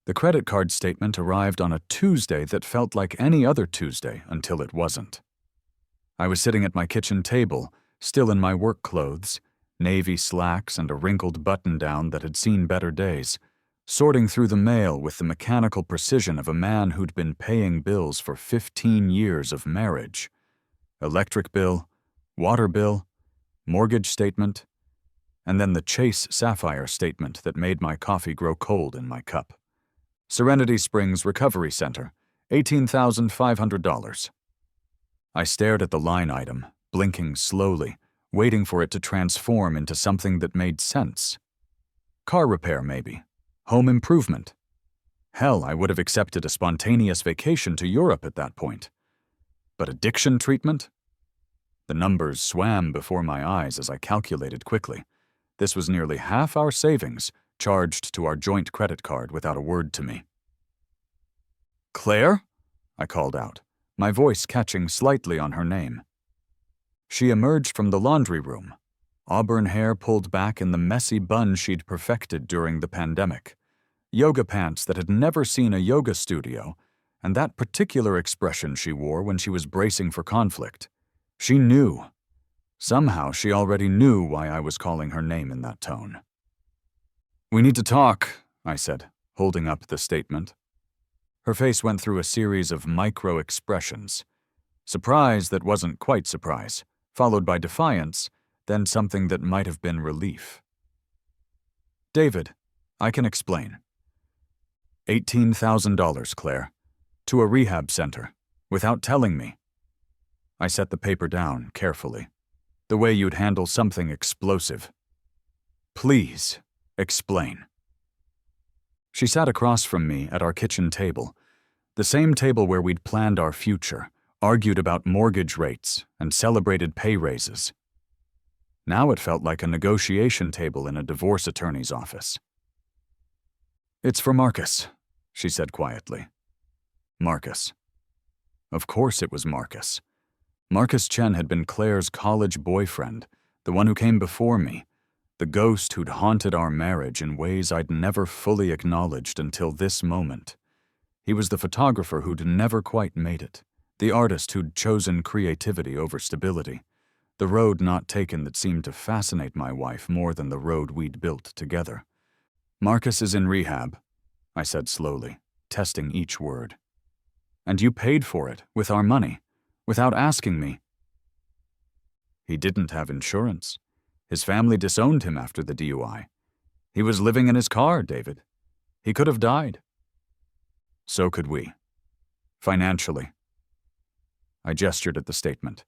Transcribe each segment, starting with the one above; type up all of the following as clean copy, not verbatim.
The credit card statement arrived on a Tuesday that felt like any other Tuesday until it wasn't. I was sitting at my kitchen table, still in my work clothes, navy slacks and a wrinkled button-down that had seen better days, sorting through the mail with the mechanical precision of a man who'd been paying bills for 15 years of marriage. Electric bill, water bill, mortgage statement, and then the Chase Sapphire statement that made my coffee grow cold in my cup. Serenity Springs Recovery Center, $18,500. I stared at the line item, blinking slowly, waiting for it to transform into something that made sense. Car repair, maybe. Home improvement. Hell, I would have accepted a spontaneous vacation to Europe at that point. But addiction treatment? The numbers swam before my eyes as I calculated quickly. This was nearly half our savings, charged to our joint credit card without a word to me. "Claire?" I called out, my voice catching slightly on her name. She emerged from the laundry room, auburn hair pulled back in the messy bun she'd perfected during the pandemic, yoga pants that had never seen a yoga studio, and that particular expression she wore when she was bracing for conflict. She knew. Somehow she already knew why I was calling her name in that tone. "We need to talk," I said, holding up the statement. Her face went through a series of micro-expressions. Surprise that wasn't quite surprise, followed by defiance, then something that might have been relief. "David, I can explain. $18,000, Claire. To a rehab center, without telling me." I set the paper down carefully, the way you'd handle something explosive. "Please, explain." She sat across from me at our kitchen table, the same table where we'd planned our future, argued about mortgage rates, and celebrated pay raises. Now it felt like a negotiation table in a divorce attorney's office. "It's for Marcus," she said quietly. Marcus. Of course it was Marcus. Marcus Chen had been Claire's college boyfriend, the one who came before me, the ghost who'd haunted our marriage in ways I'd never fully acknowledged until this moment. He was the photographer who'd never quite made it, the artist who'd chosen creativity over stability, the road not taken that seemed to fascinate my wife more than the road we'd built together. "Marcus is in rehab," I said slowly, testing each word. "And you paid for it, with our money, without asking me." "He didn't have insurance. His family disowned him after the DUI. He was living in his car, David. He could have died." "So could we. Financially." I gestured at the statement.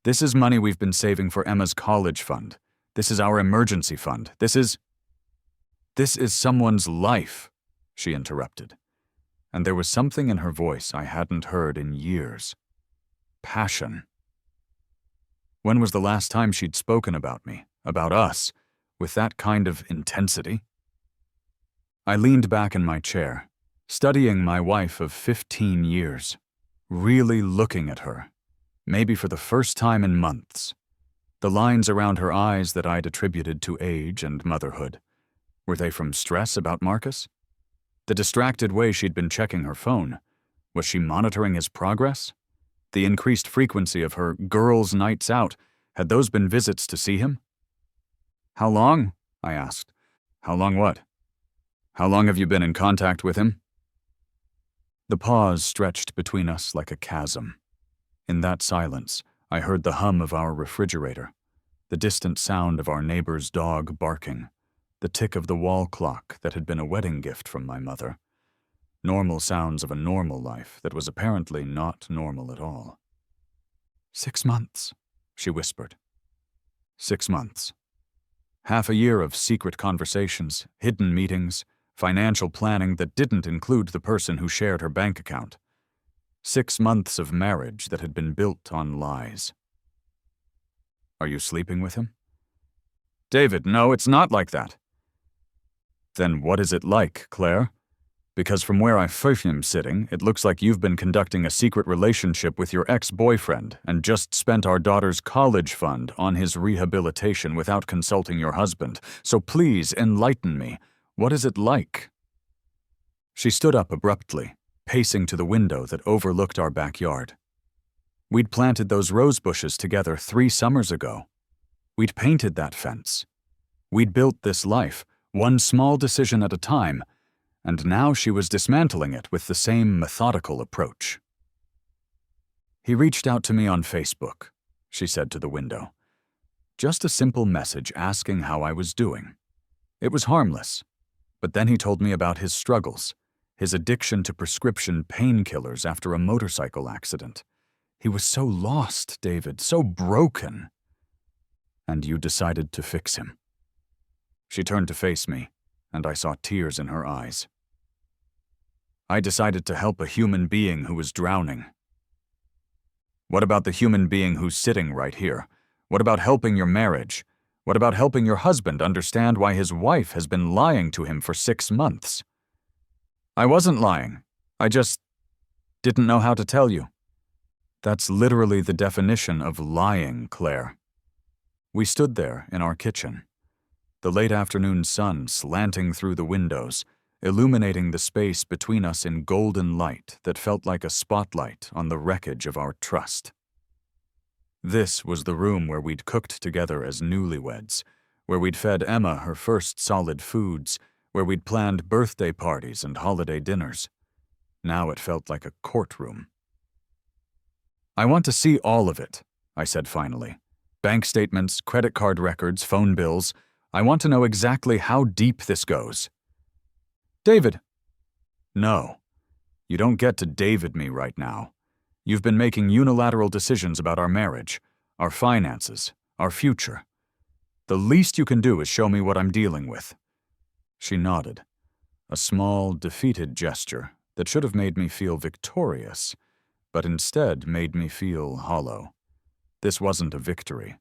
"This is money we've been saving for Emma's college fund. This is our emergency fund. This is someone's life," she interrupted. And there was something in her voice I hadn't heard in years. Passion. When was the last time she'd spoken about me, about us, with that kind of intensity? I leaned back in my chair, studying my wife of 15 years, really looking at her, maybe for the first time in months. The lines around her eyes that I'd attributed to age and motherhood, were they from stress about Marcus? The distracted way she'd been checking her phone, was she monitoring his progress? The increased frequency of her girls' nights out, had those been visits to see him? "How long?" I asked. "How long what? How long have you been in contact with him?" The pause stretched between us like a chasm. In that silence, I heard the hum of our refrigerator, the distant sound of our neighbor's dog barking, the tick of the wall clock that had been a wedding gift from my mother. Normal sounds of a normal life that was apparently not normal at all. 6 months, she whispered. 6 months. Half a year of secret conversations, hidden meetings, financial planning that didn't include the person who shared her bank account. 6 months of marriage that had been built on lies. "Are you sleeping with him?" "David, no, it's not like that." "Then what is it like, Claire? Because from where I am sitting, it looks like you've been conducting a secret relationship with your ex-boyfriend and just spent our daughter's college fund on his rehabilitation without consulting your husband. So please enlighten me. What is it like?" She stood up abruptly, pacing to the window that overlooked our backyard. We'd planted those rose bushes together 3 summers ago. We'd painted that fence. We'd built this life, one small decision at a time, and now she was dismantling it with the same methodical approach. "He reached out to me on Facebook," she said to the window. "Just a simple message asking how I was doing. It was harmless, but then he told me about his struggles, his addiction to prescription painkillers after a motorcycle accident. He was so lost, David, so broken. And you decided to fix him." She turned to face me, and I saw tears in her eyes. "I decided to help a human being who was drowning." "What about the human being who's sitting right here? What about helping your marriage? What about helping your husband understand why his wife has been lying to him for 6 months?" "I wasn't lying. I just didn't know how to tell you." "That's literally the definition of lying, Claire." We stood there in our kitchen, the late afternoon sun slanting through the windows, illuminating the space between us in golden light that felt like a spotlight on the wreckage of our trust. This was the room where we'd cooked together as newlyweds, where we'd fed Emma her first solid foods, where we'd planned birthday parties and holiday dinners. Now it felt like a courtroom. "I want to see all of it," I said finally. "Bank statements, credit card records, phone bills. I want to know exactly how deep this goes." "David." "No. You don't get to David me right now. You've been making unilateral decisions about our marriage, our finances, our future. The least you can do is show me what I'm dealing with." She nodded, a small, defeated gesture that should have made me feel victorious, but instead made me feel hollow. This wasn't a victory.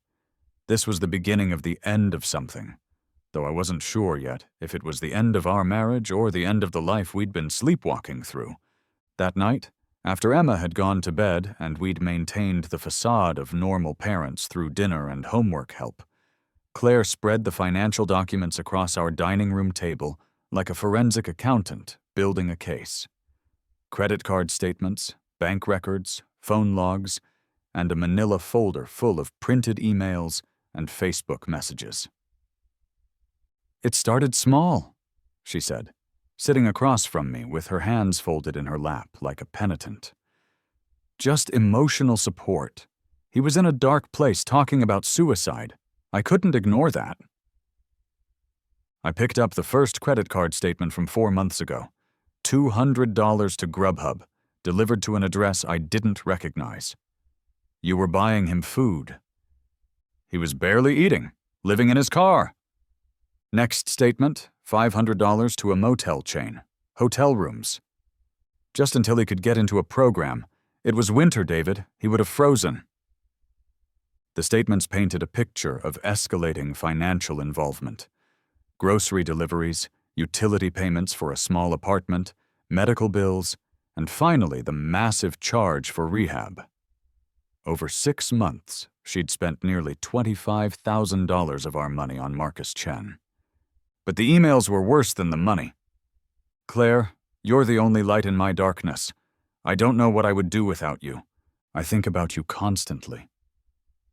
This was the beginning of the end of something, though I wasn't sure yet if it was the end of our marriage or the end of the life we'd been sleepwalking through. That night, after Emma had gone to bed and we'd maintained the facade of normal parents through dinner and homework help, Claire spread the financial documents across our dining room table like a forensic accountant building a case. Credit card statements, bank records, phone logs, and a manila folder full of printed emails and Facebook messages. "It started small," she said, sitting across from me with her hands folded in her lap like a penitent. "Just emotional support. He was in a dark place talking about suicide. I couldn't ignore that." I picked up the first credit card statement from 4 months ago. $200 to Grubhub, delivered to an address I didn't recognize. You were buying him food. He was barely eating, living in his car. Next statement, $500 to a motel chain, hotel rooms. Just until he could get into a program. It was winter, David. He would have frozen. The statements painted a picture of escalating financial involvement. Grocery deliveries, utility payments for a small apartment, medical bills, and finally the massive charge for rehab. Over 6 months, she'd spent nearly $25,000 of our money on Marcus Chen. But the emails were worse than the money. "Claire, you're the only light in my darkness. I don't know what I would do without you. I think about you constantly.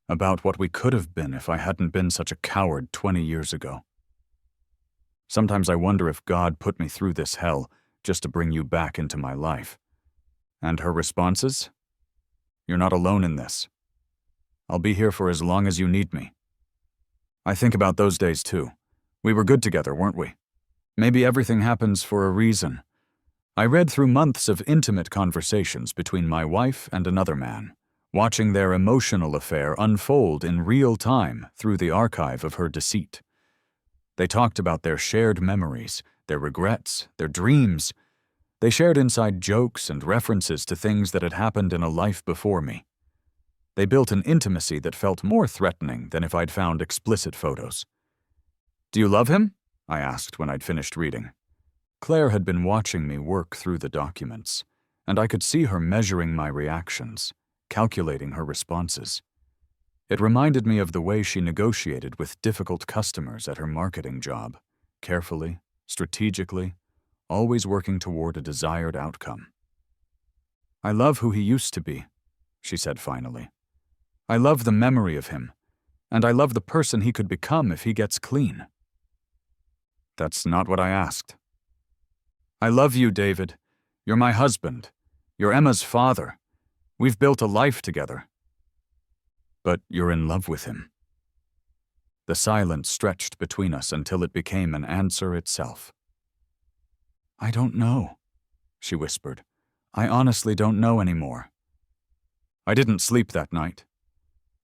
About what we could have been if I hadn't been such a coward 20 years ago. Sometimes I wonder if God put me through this hell just to bring you back into my life." And her responses? "You're not alone in this. I'll be here for as long as you need me." I think about those days too. We were good together, weren't we? Maybe everything happens for a reason. I read through months of intimate conversations between my wife and another man, watching their emotional affair unfold in real time through the archive of her deceit. They talked about their shared memories, their regrets, their dreams. They shared inside jokes and references to things that had happened in a life before me. They built an intimacy that felt more threatening than if I'd found explicit photos. "Do you love him?" I asked when I'd finished reading. Claire had been watching me work through the documents, and I could see her measuring my reactions, calculating her responses. It reminded me of the way she negotiated with difficult customers at her marketing job, carefully, strategically, always working toward a desired outcome. "I love who he used to be," she said finally. "I love the memory of him, and I love the person he could become if he gets clean." "That's not what I asked." "I love you, David. You're my husband. You're Emma's father. We've built a life together." "But you're in love with him." The silence stretched between us until it became an answer itself. "I don't know," she whispered. "I honestly don't know anymore." I didn't sleep that night.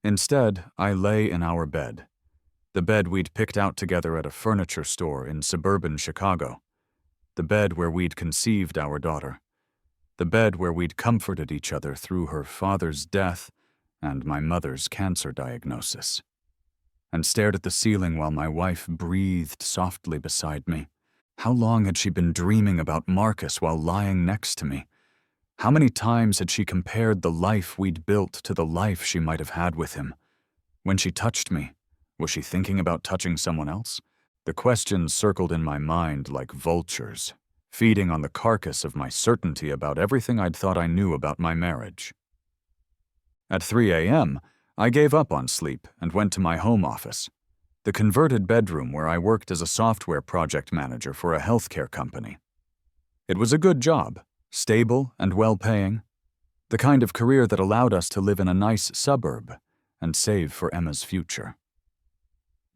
Instead, I lay in our bed, the bed we'd picked out together at a furniture store in suburban Chicago, the bed where we'd conceived our daughter, the bed where we'd comforted each other through her father's death and my mother's cancer diagnosis, and stared at the ceiling while my wife breathed softly beside me. How long had she been dreaming about Marcus while lying next to me? How many times had she compared the life we'd built to the life she might have had with him? When she touched me, was she thinking about touching someone else? The questions circled in my mind like vultures, feeding on the carcass of my certainty about everything I'd thought I knew about my marriage. At 3 a.m., I gave up on sleep and went to my home office, the converted bedroom where I worked as a software project manager for a healthcare company. It was a good job, stable and well-paying, the kind of career that allowed us to live in a nice suburb and save for Emma's future.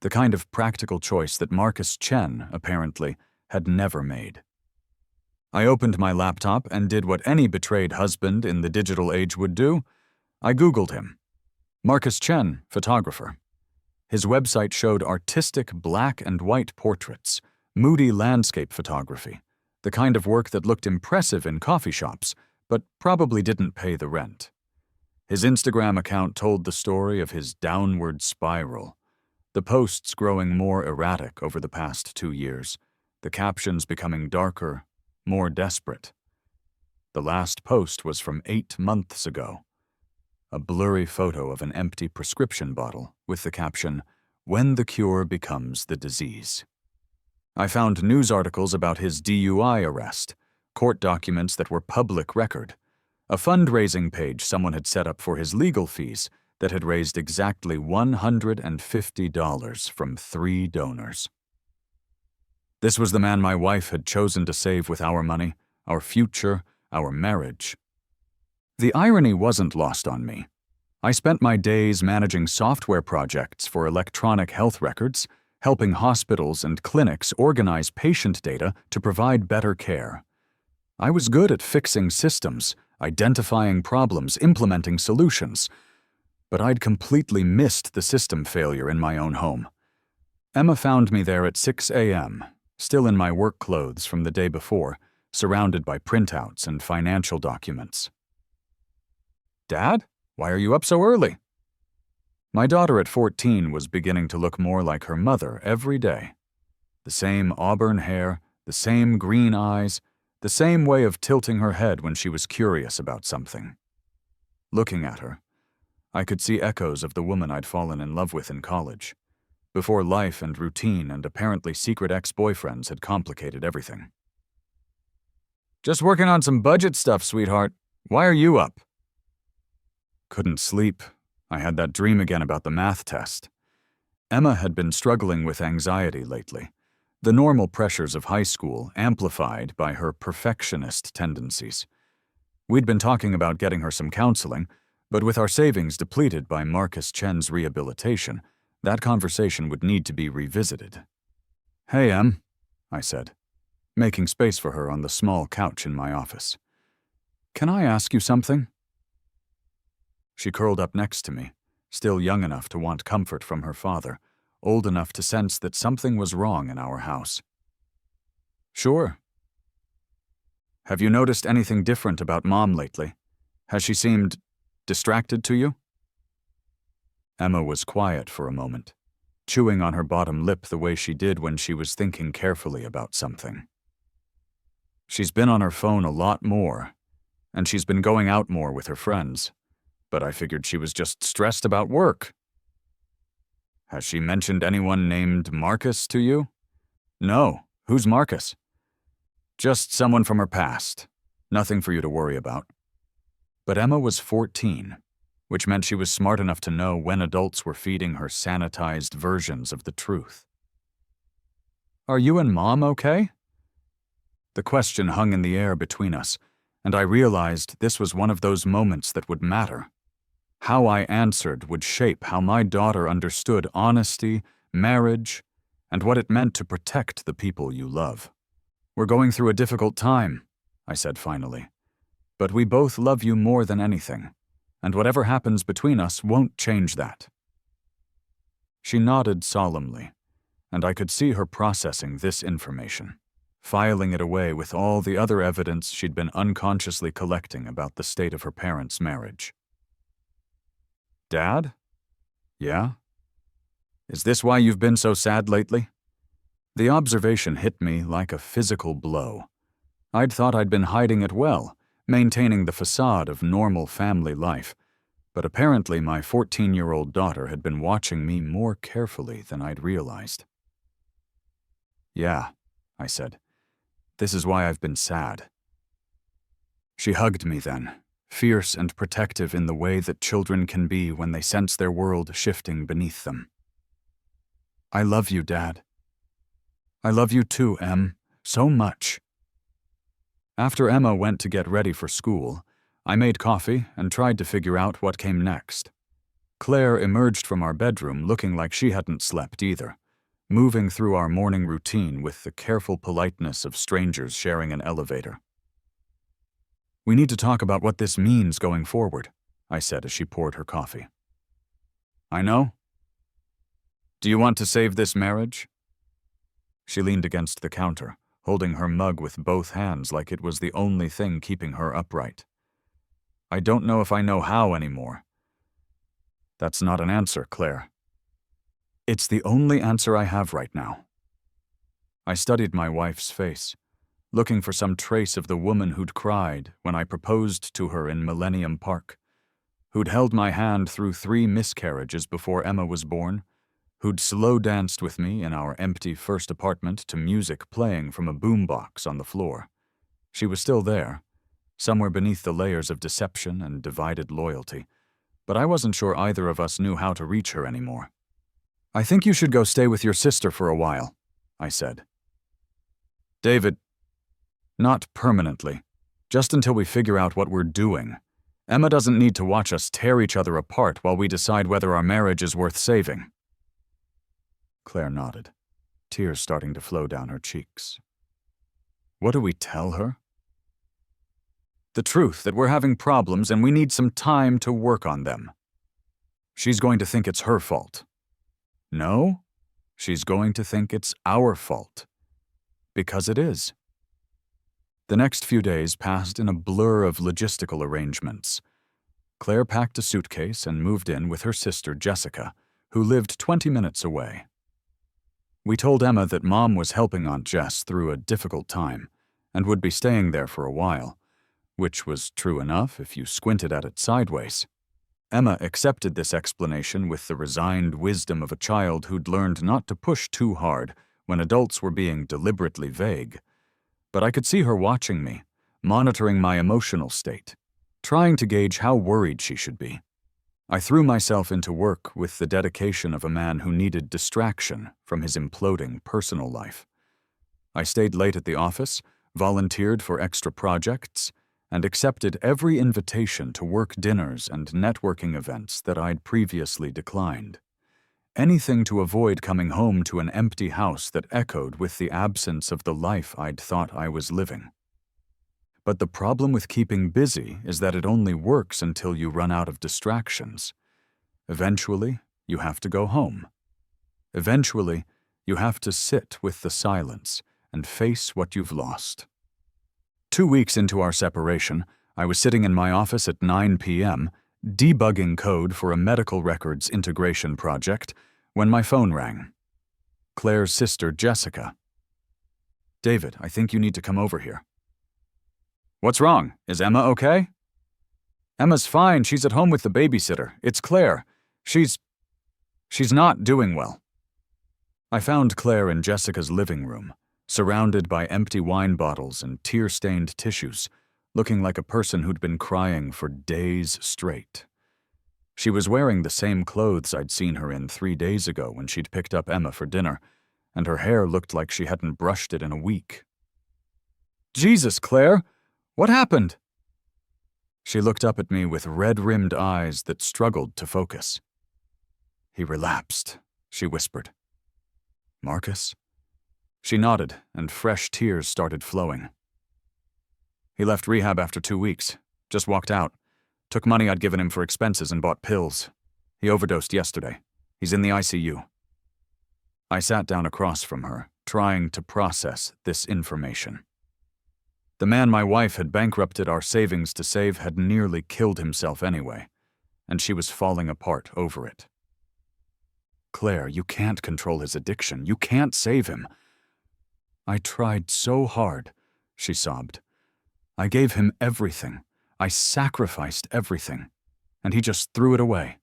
The kind of practical choice that Marcus Chen, apparently, had never made. I opened my laptop and did what any betrayed husband in the digital age would do. I Googled him. Marcus Chen, photographer. His website showed artistic black and white portraits, moody landscape photography, the kind of work that looked impressive in coffee shops, but probably didn't pay the rent. His Instagram account told the story of his downward spiral, the posts growing more erratic over the past 2 years, the captions becoming darker, more desperate. The last post was from 8 months ago, a blurry photo of an empty prescription bottle with the caption, "When the cure becomes the disease." I found news articles about his DUI arrest, court documents that were public record, a fundraising page someone had set up for his legal fees that had raised exactly $150 from 3 donors. This was the man my wife had chosen to save with our money, our future, our marriage. The irony wasn't lost on me. I spent my days managing software projects for electronic health records, helping hospitals and clinics organize patient data to provide better care. I was good at fixing systems, identifying problems, implementing solutions. But I'd completely missed the system failure in my own home. Emma found me there at 6 a.m., still in my work clothes from the day before, surrounded by printouts and financial documents. "Dad, why are you up so early?" My daughter at 14 was beginning to look more like her mother every day. The same auburn hair, the same green eyes, the same way of tilting her head when she was curious about something. Looking at her, I could see echoes of the woman I'd fallen in love with in college, before life and routine and apparently secret ex-boyfriends had complicated everything. "Just working on some budget stuff, sweetheart. Why are you up?" Couldn't sleep. I had that dream again about the math test. Emma had been struggling with anxiety lately, the normal pressures of high school amplified by her perfectionist tendencies. We'd been talking about getting her some counseling, but with our savings depleted by Marcus Chen's rehabilitation, that conversation would need to be revisited. "Hey, Em," I said, making space for her on the small couch in my office. "Can I ask you something?" She curled up next to me, still young enough to want comfort from her father, old enough to sense that something was wrong in our house. "Sure." "Have you noticed anything different about Mom lately? Has she seemed distracted to you?" Emma was quiet for a moment, chewing on her bottom lip the way she did when she was thinking carefully about something. "She's been on her phone a lot more, and she's been going out more with her friends, but I figured she was just stressed about work." "Has she mentioned anyone named Marcus to you?" "No. Who's Marcus?" Just someone from her past. Nothing for you to worry about. But Emma was 14, which meant she was smart enough to know when adults were feeding her sanitized versions of the truth. Are you and Mom okay? The question hung in the air between us, and I realized this was one of those moments that would matter. How I answered would shape how my daughter understood honesty, marriage, and what it meant to protect the people you love. We're going through a difficult time, I said finally. But we both love you more than anything, and whatever happens between us won't change that. She nodded solemnly, and I could see her processing this information, filing it away with all the other evidence she'd been unconsciously collecting about the state of her parents' marriage. Dad? Yeah? Is this why you've been so sad lately? The observation hit me like a physical blow. I'd thought I'd been hiding it well, maintaining the facade of normal family life, but apparently my 14-year-old daughter had been watching me more carefully than I'd realized. Yeah, I said. This is why I've been sad. She hugged me then, fierce and protective in the way that children can be when they sense their world shifting beneath them. I love you, Dad. I love you too, Em, so much. After Emma went to get ready for school, I made coffee and tried to figure out what came next. Claire emerged from our bedroom looking like she hadn't slept either, moving through our morning routine with the careful politeness of strangers sharing an elevator. We need to talk about what this means going forward, I said as she poured her coffee. I know. Do you want to save this marriage? She leaned against the counter, holding her mug with both hands like it was the only thing keeping her upright. I don't know if I know how anymore. That's not an answer, Claire. It's the only answer I have right now. I studied my wife's face, looking for some trace of the woman who'd cried when I proposed to her in Millennium Park, who'd held my hand through 3 miscarriages before Emma was born, who'd slow danced with me in our empty first apartment to music playing from a boombox on the floor. She was still there, somewhere beneath the layers of deception and divided loyalty, but I wasn't sure either of us knew how to reach her anymore. I think you should go stay with your sister for a while, I said. David, not permanently, just until we figure out what we're doing. Emma doesn't need to watch us tear each other apart while we decide whether our marriage is worth saving. Claire nodded, tears starting to flow down her cheeks. What do we tell her? The truth that we're having problems and we need some time to work on them. She's going to think it's her fault. No, she's going to think it's our fault. Because it is. The next few days passed in a blur of logistical arrangements. Claire packed a suitcase and moved in with her sister Jessica, who lived 20 minutes away. We told Emma that Mom was helping Aunt Jess through a difficult time and would be staying there for a while, which was true enough if you squinted at it sideways. Emma accepted this explanation with the resigned wisdom of a child who'd learned not to push too hard when adults were being deliberately vague. But I could see her watching me, monitoring my emotional state, trying to gauge how worried she should be. I threw myself into work with the dedication of a man who needed distraction from his imploding personal life. I stayed late at the office, volunteered for extra projects, and accepted every invitation to work dinners and networking events that I'd previously declined. Anything to avoid coming home to an empty house that echoed with the absence of the life I'd thought I was living. But the problem with keeping busy is that it only works until you run out of distractions. Eventually, you have to go home. Eventually, you have to sit with the silence and face what you've lost. 2 weeks into our separation, I was sitting in my office at 9 p.m., debugging code for a medical records integration project, when my phone rang. Claire's sister, Jessica. David, I think you need to come over here. What's wrong? Is Emma okay? Emma's fine. She's at home with the babysitter. It's Claire. She's not doing well. I found Claire in Jessica's living room, surrounded by empty wine bottles and tear-stained tissues, looking like a person who'd been crying for days straight. She was wearing the same clothes I'd seen her in 3 days ago when she'd picked up Emma for dinner, and her hair looked like she hadn't brushed it in a week. "Jesus, Claire! What happened?" She looked up at me with red-rimmed eyes that struggled to focus. "He relapsed," she whispered. "Marcus?" She nodded, and fresh tears started flowing. "He left rehab after 2 weeks. Just walked out. Took money I'd given him for expenses and bought pills. He overdosed yesterday. He's in the ICU. I sat down across from her, trying to process this information. The man my wife had bankrupted our savings to save had nearly killed himself anyway, and she was falling apart over it. "Claire, you can't control his addiction. You can't save him." "I tried so hard," she sobbed. "I gave him everything. I sacrificed everything, and he just threw it away."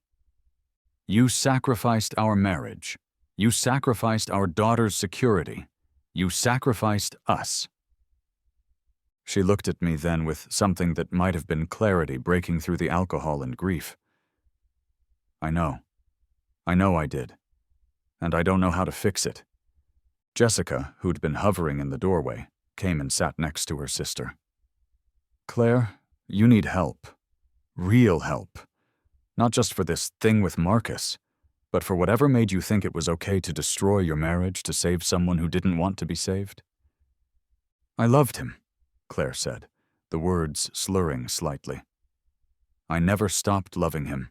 "You sacrificed our marriage. You sacrificed our daughter's security. You sacrificed us." She looked at me then with something that might have been clarity breaking through the alcohol and grief. I know I did. And I don't know how to fix it." Jessica, who'd been hovering in the doorway, came and sat next to her sister. "Claire, you need help. Real help. Not just for this thing with Marcus, but for whatever made you think it was okay to destroy your marriage to save someone who didn't want to be saved." "I loved him," Claire said, the words slurring slightly. "I never stopped loving him."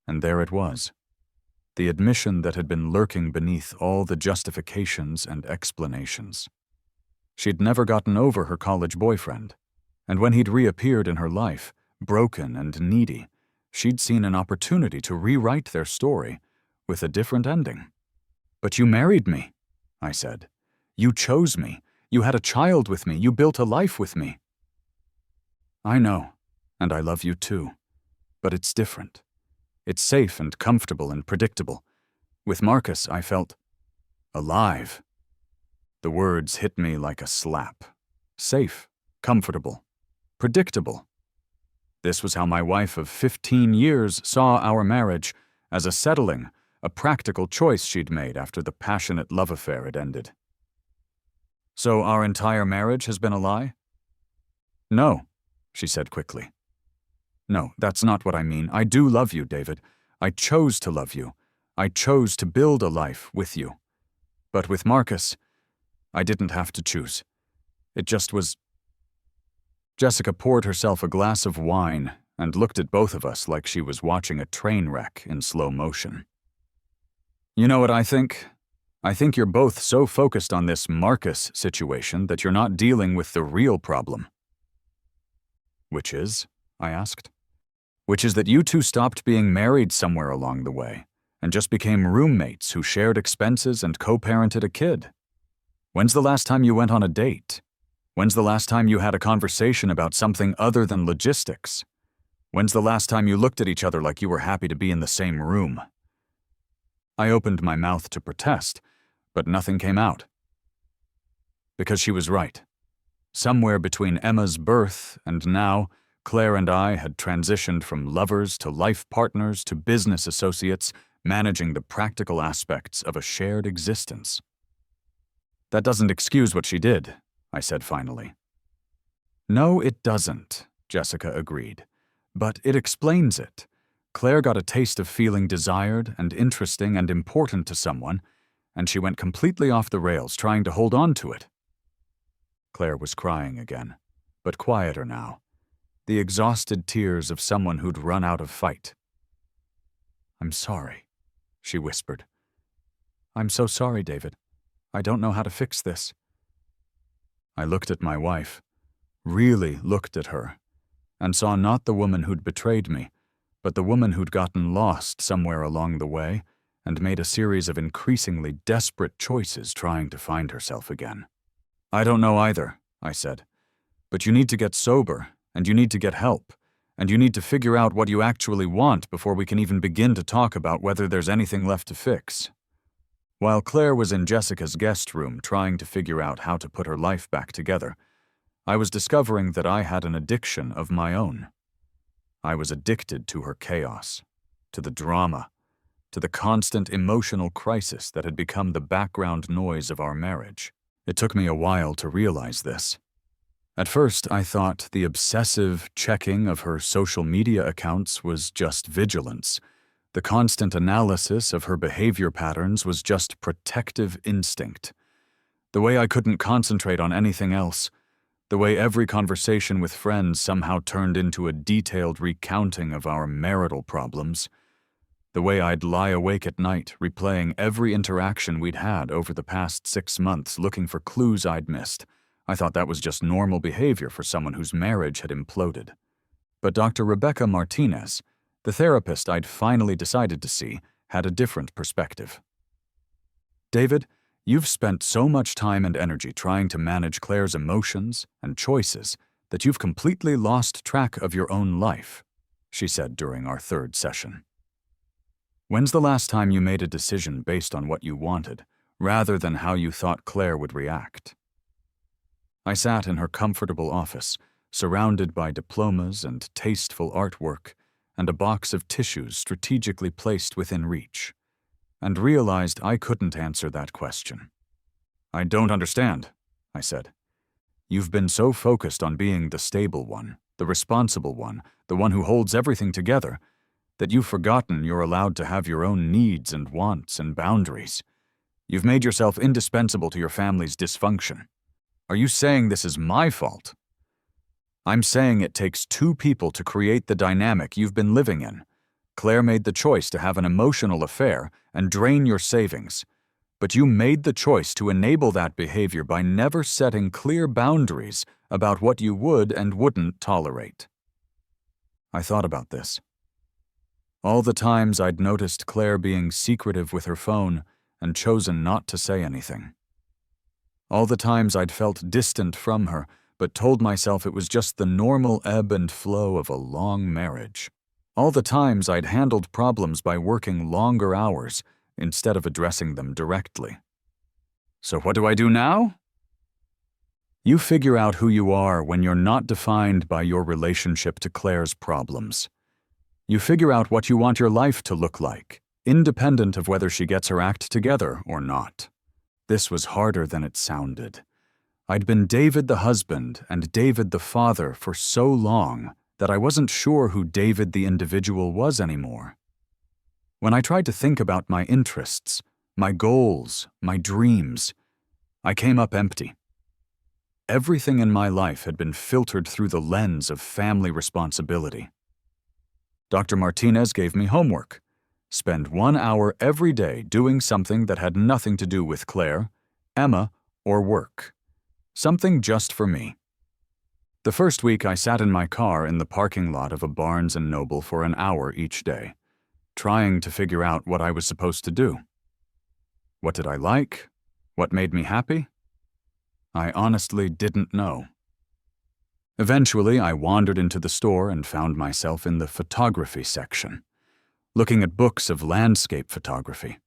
And there it was. The admission that had been lurking beneath all the justifications and explanations. She'd never gotten over her college boyfriend, and when he'd reappeared in her life, broken and needy, she'd seen an opportunity to rewrite their story with a different ending. "But you married me," I said. "You chose me. You had a child with me. You built a life with me." "I know, and I love you too. But it's different. It's safe and comfortable and predictable. With Marcus, I felt alive." The words hit me like a slap. Safe, comfortable, predictable. This was how my wife of 15 years saw our marriage, as a settling, a practical choice she'd made after the passionate love affair had ended. "So our entire marriage has been a lie?" "No," she said quickly. "No, that's not what I mean. I do love you, David. I chose to love you. I chose to build a life with you. But with Marcus, I didn't have to choose. It just was." Jessica poured herself a glass of wine and looked at both of us like she was watching a train wreck in slow motion. "You know what I think? I think you're both so focused on this Marcus situation that you're not dealing with the real problem." "Which is?" I asked. "Which is that you two stopped being married somewhere along the way and just became roommates who shared expenses and co-parented a kid. When's the last time you went on a date? When's the last time you had a conversation about something other than logistics? When's the last time you looked at each other like you were happy to be in the same room?" I opened my mouth to protest, but nothing came out. Because she was right. Somewhere between Emma's birth and now, Claire and I had transitioned from lovers to life partners to business associates, managing the practical aspects of a shared existence. "That doesn't excuse what she did," I said finally. "No, it doesn't," Jessica agreed. "But it explains it. Claire got a taste of feeling desired and interesting and important to someone, and she went completely off the rails trying to hold on to it." Claire was crying again, but quieter now, the exhausted tears of someone who'd run out of fight. "I'm sorry," she whispered. "I'm so sorry, David. I don't know how to fix this." I looked at my wife, really looked at her, and saw not the woman who'd betrayed me, but the woman who'd gotten lost somewhere along the way and made a series of increasingly desperate choices trying to find herself again. "I don't know either," I said, "but you need to get sober, and you need to get help, and you need to figure out what you actually want before we can even begin to talk about whether there's anything left to fix." While Claire was in Jessica's guest room trying to figure out how to put her life back together, I was discovering that I had an addiction of my own. I was addicted to her chaos, to the drama, to the constant emotional crisis that had become the background noise of our marriage. It took me a while to realize this. At first, I thought the obsessive checking of her social media accounts was just vigilance. The constant analysis of her behavior patterns was just protective instinct. The way I couldn't concentrate on anything else, the way every conversation with friends somehow turned into a detailed recounting of our marital problems, the way I'd lie awake at night replaying every interaction we'd had over the past 6 months looking for clues I'd missed. I thought that was just normal behavior for someone whose marriage had imploded. But Dr. Rebecca Martinez, the therapist I'd finally decided to see, had a different perspective. David, you've spent so much time and energy trying to manage Claire's emotions and choices that you've completely lost track of your own life, she said during our 3rd session. When's the last time you made a decision based on what you wanted, rather than how you thought Claire would react? I sat in her comfortable office, surrounded by diplomas and tasteful artwork, and a box of tissues strategically placed within reach, and realized I couldn't answer that question. I don't understand, I said. You've been so focused on being the stable one, the responsible one, the one who holds everything together, that you've forgotten you're allowed to have your own needs and wants and boundaries. You've made yourself indispensable to your family's dysfunction. Are you saying this is my fault? I'm saying it takes 2 people to create the dynamic you've been living in. Claire made the choice to have an emotional affair and drain your savings, but you made the choice to enable that behavior by never setting clear boundaries about what you would and wouldn't tolerate. I thought about this. All the times I'd noticed Claire being secretive with her phone and chosen not to say anything. All the times I'd felt distant from her, but told myself it was just the normal ebb and flow of a long marriage. All the times I'd handled problems by working longer hours instead of addressing them directly. So what do I do now? You figure out who you are when you're not defined by your relationship to Claire's problems. You figure out what you want your life to look like, independent of whether she gets her act together or not. This was harder than it sounded. I'd been David the husband and David the father for so long that I wasn't sure who David the individual was anymore. When I tried to think about my interests, my goals, my dreams, I came up empty. Everything in my life had been filtered through the lens of family responsibility. Dr. Martinez gave me homework. Spend 1 hour every day doing something that had nothing to do with Claire, Emma, or work. Something just for me. The first week I sat in my car in the parking lot of a Barnes & Noble for an hour each day, trying to figure out what I was supposed to do. What did I like? What made me happy? I honestly didn't know. Eventually, I wandered into the store and found myself in the photography section, looking at books of landscape photography.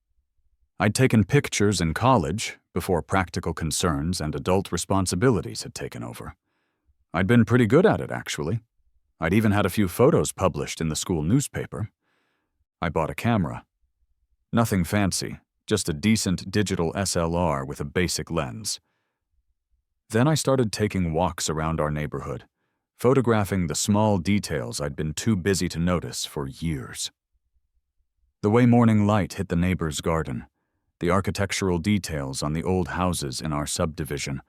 I'd taken pictures in college before practical concerns and adult responsibilities had taken over. I'd been pretty good at it, actually. I'd even had a few photos published in the school newspaper. I bought a camera. Nothing fancy, just a decent digital SLR with a basic lens. Then I started taking walks around our neighborhood, photographing the small details I'd been too busy to notice for years. The way morning light hit the neighbor's garden, the architectural details on the old houses in our subdivision,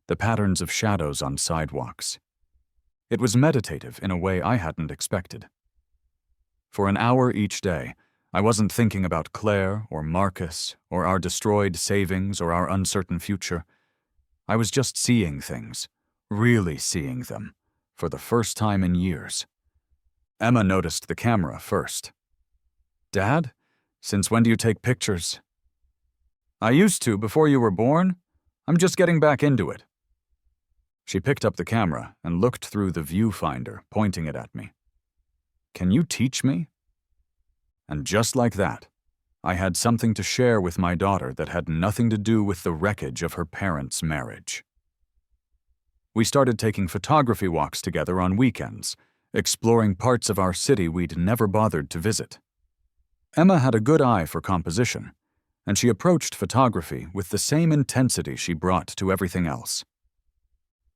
the patterns of shadows on sidewalks. It was meditative in a way I hadn't expected. For an hour each day, I wasn't thinking about Claire or Marcus or our destroyed savings or our uncertain future. I was just seeing things, really seeing them, for the first time in years. Emma noticed the camera first. "Dad, since when do you take pictures?" "I used to before you were born. I'm just getting back into it." She picked up the camera and looked through the viewfinder, pointing it at me. "Can you teach me?" And just like that, I had something to share with my daughter that had nothing to do with the wreckage of her parents' marriage. We started taking photography walks together on weekends, exploring parts of our city we'd never bothered to visit. Emma had a good eye for composition, and she approached photography with the same intensity she brought to everything else.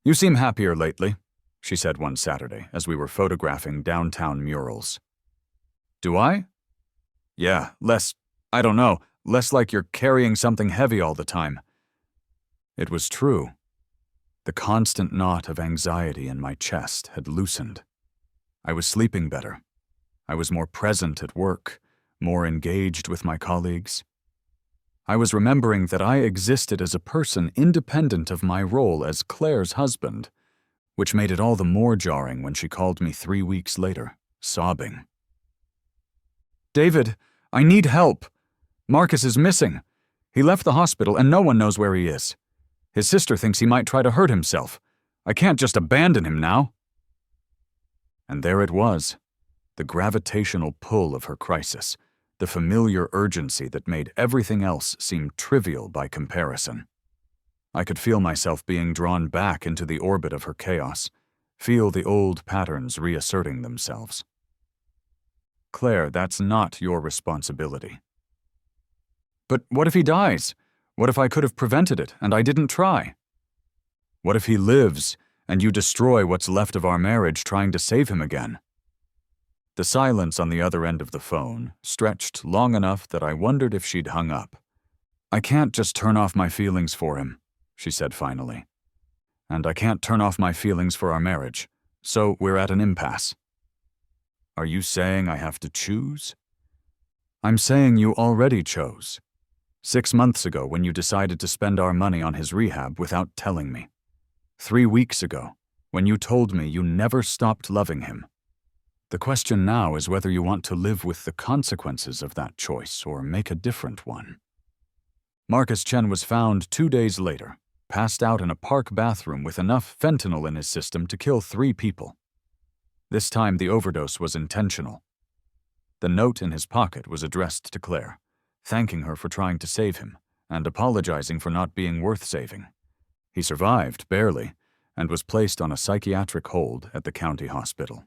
"You seem happier lately," she said one Saturday as we were photographing downtown murals. "Do I?" "Yeah, less like you're carrying something heavy all the time." It was true. The constant knot of anxiety in my chest had loosened. I was sleeping better. I was more present at work, more engaged with my colleagues. I was remembering that I existed as a person independent of my role as Claire's husband, which made it all the more jarring when she called me 3 weeks later, sobbing. "David, I need help. Marcus is missing. He left the hospital and no one knows where he is. His sister thinks he might try to hurt himself. I can't just abandon him now." And there it was, the gravitational pull of her crisis, the familiar urgency that made everything else seem trivial by comparison. I could feel myself being drawn back into the orbit of her chaos, feel the old patterns reasserting themselves. "Claire, that's not your responsibility." "But what if he dies? What if I could have prevented it and I didn't try?" "What if he lives and you destroy what's left of our marriage trying to save him again?" The silence on the other end of the phone stretched long enough that I wondered if she'd hung up. "I can't just turn off my feelings for him," she said finally. "And I can't turn off my feelings for our marriage, so we're at an impasse." "Are you saying I have to choose?" "I'm saying you already chose. 6 months ago when you decided to spend our money on his rehab without telling me. 3 weeks ago when you told me you never stopped loving him. The question now is whether you want to live with the consequences of that choice or make a different one." Marcus Chen was found 2 days later, passed out in a park bathroom with enough fentanyl in his system to kill 3 people. This time the overdose was intentional. The note in his pocket was addressed to Claire, thanking her for trying to save him and apologizing for not being worth saving. He survived, barely, and was placed on a psychiatric hold at the county hospital.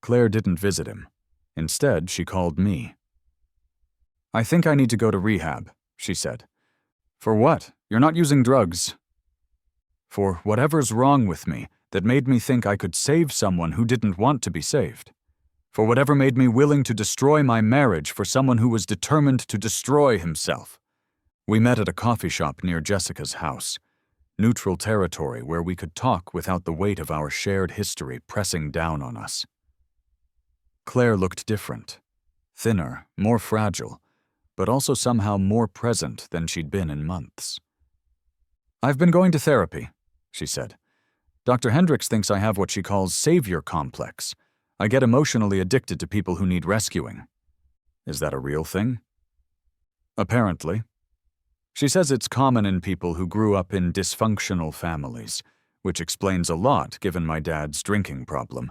Claire didn't visit him. Instead, she called me. "I think I need to go to rehab," she said. "For what? You're not using drugs." "For whatever's wrong with me that made me think I could save someone who didn't want to be saved. For whatever made me willing to destroy my marriage for someone who was determined to destroy himself." We met at a coffee shop near Jessica's house, neutral territory where we could talk without the weight of our shared history pressing down on us. Claire looked different, thinner, more fragile, but also somehow more present than she'd been in months. "I've been going to therapy," she said. "Dr. Hendricks thinks I have what she calls savior complex. I get emotionally addicted to people who need rescuing." "Is that a real thing?" "Apparently. She says it's common in people who grew up in dysfunctional families, which explains a lot given my dad's drinking problem.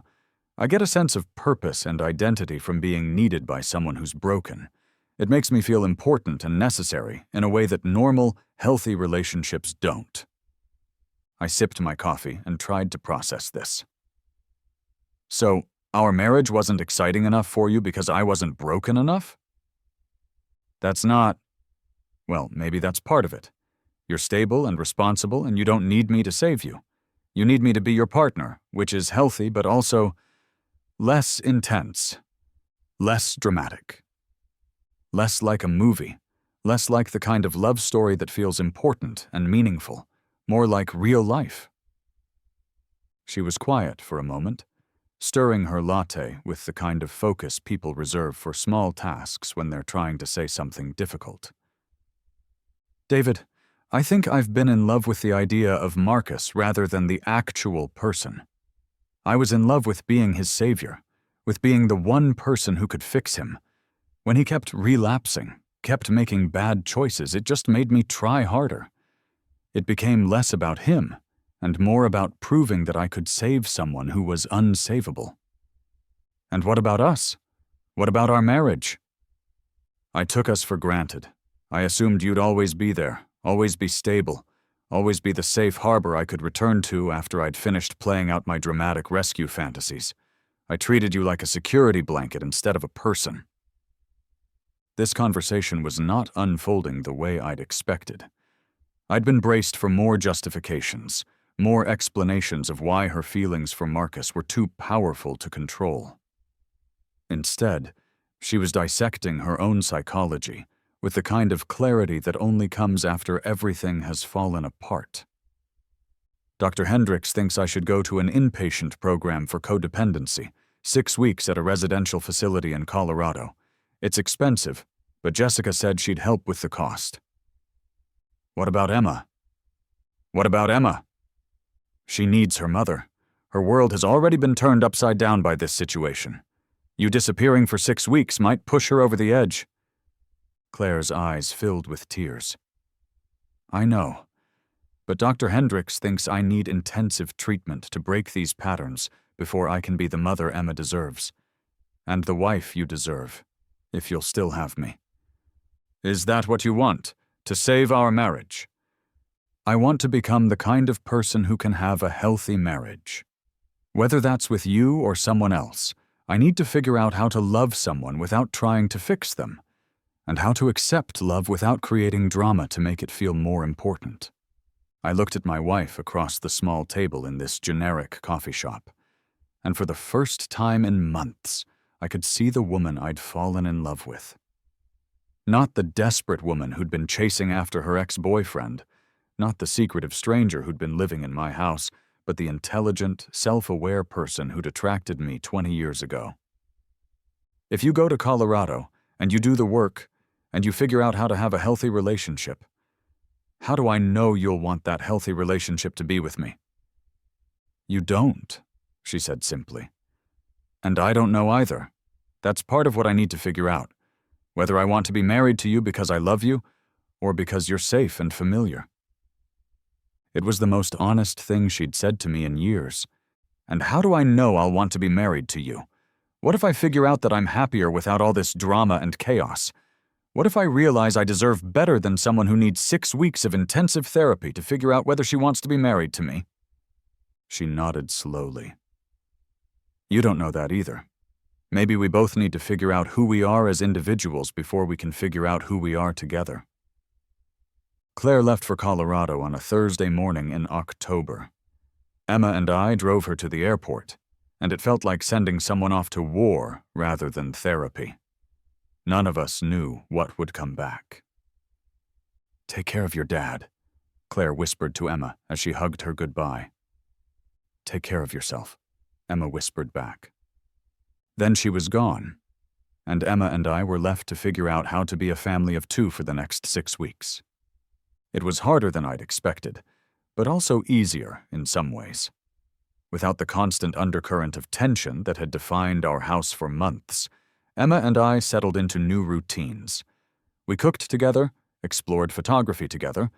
I get a sense of purpose and identity from being needed by someone who's broken. It makes me feel important and necessary in a way that normal, healthy relationships don't." I sipped my coffee and tried to process this. "So, our marriage wasn't exciting enough for you because I wasn't broken enough?" "That's not... Well, maybe that's part of it. You're stable and responsible and you don't need me to save you. You need me to be your partner, which is healthy but also less intense, less dramatic. Less like a movie, less like the kind of love story that feels important and meaningful, more like real life." She was quiet for a moment, stirring her latte with the kind of focus people reserve for small tasks when they're trying to say something difficult. "David, I think I've been in love with the idea of Marcus rather than the actual person. I was in love with being his savior, with being the one person who could fix him. When he kept relapsing, kept making bad choices, it just made me try harder. It became less about him and more about proving that I could save someone who was unsavable. And what about us? What about our marriage?" I took us for granted. I assumed you'd always be there, always be stable, always be the safe harbor I could return to after I'd finished playing out my dramatic rescue fantasies. I treated you like a security blanket instead of a person. This conversation was not unfolding the way I'd expected. I'd been braced for more justifications, more explanations of why her feelings for Marcus were too powerful to control. Instead, she was dissecting her own psychology with the kind of clarity that only comes after everything has fallen apart. Dr. Hendricks thinks I should go to an inpatient program for codependency, 6 weeks at a residential facility in Colorado. It's expensive, but Jessica said she'd help with the cost. What about Emma? What about Emma? She needs her mother. Her world has already been turned upside down by this situation. You disappearing for 6 weeks might push her over the edge. Claire's eyes filled with tears. I know, but Dr. Hendricks thinks I need intensive treatment to break these patterns before I can be the mother Emma deserves, and the wife you deserve, if you'll still have me. Is that what you want? To save our marriage? I want to become the kind of person who can have a healthy marriage. Whether that's with you or someone else, I need to figure out how to love someone without trying to fix them, and how to accept love without creating drama to make it feel more important. I looked at my wife across the small table in this generic coffee shop, and for the first time in months, I could see the woman I'd fallen in love with. Not the desperate woman who'd been chasing after her ex-boyfriend, not the secretive stranger who'd been living in my house, but the intelligent, self-aware person who'd attracted me 20 years ago. If you go to Colorado, and you do the work, and you figure out how to have a healthy relationship, how do I know you'll want that healthy relationship to be with me? You don't, she said simply. And I don't know either. That's part of what I need to figure out, whether I want to be married to you because I love you, or because you're safe and familiar. It was the most honest thing she'd said to me in years. And how do I know I'll want to be married to you? What if I figure out that I'm happier without all this drama and chaos? What if I realize I deserve better than someone who needs 6 weeks of intensive therapy to figure out whether she wants to be married to me? She nodded slowly. You don't know that either. Maybe we both need to figure out who we are as individuals before we can figure out who we are together. Claire left for Colorado on a Thursday morning in October. Emma and I drove her to the airport, and it felt like sending someone off to war rather than therapy. None of us knew what would come back. Take care of your dad, Claire whispered to Emma as she hugged her goodbye. Take care of yourself, Emma whispered back. Then she was gone, and Emma and I were left to figure out how to be a family of 2 for the next 6 weeks. It was harder than I'd expected, but also easier in some ways. Without the constant undercurrent of tension that had defined our house for months, Emma and I settled into new routines. We cooked together, explored photography together,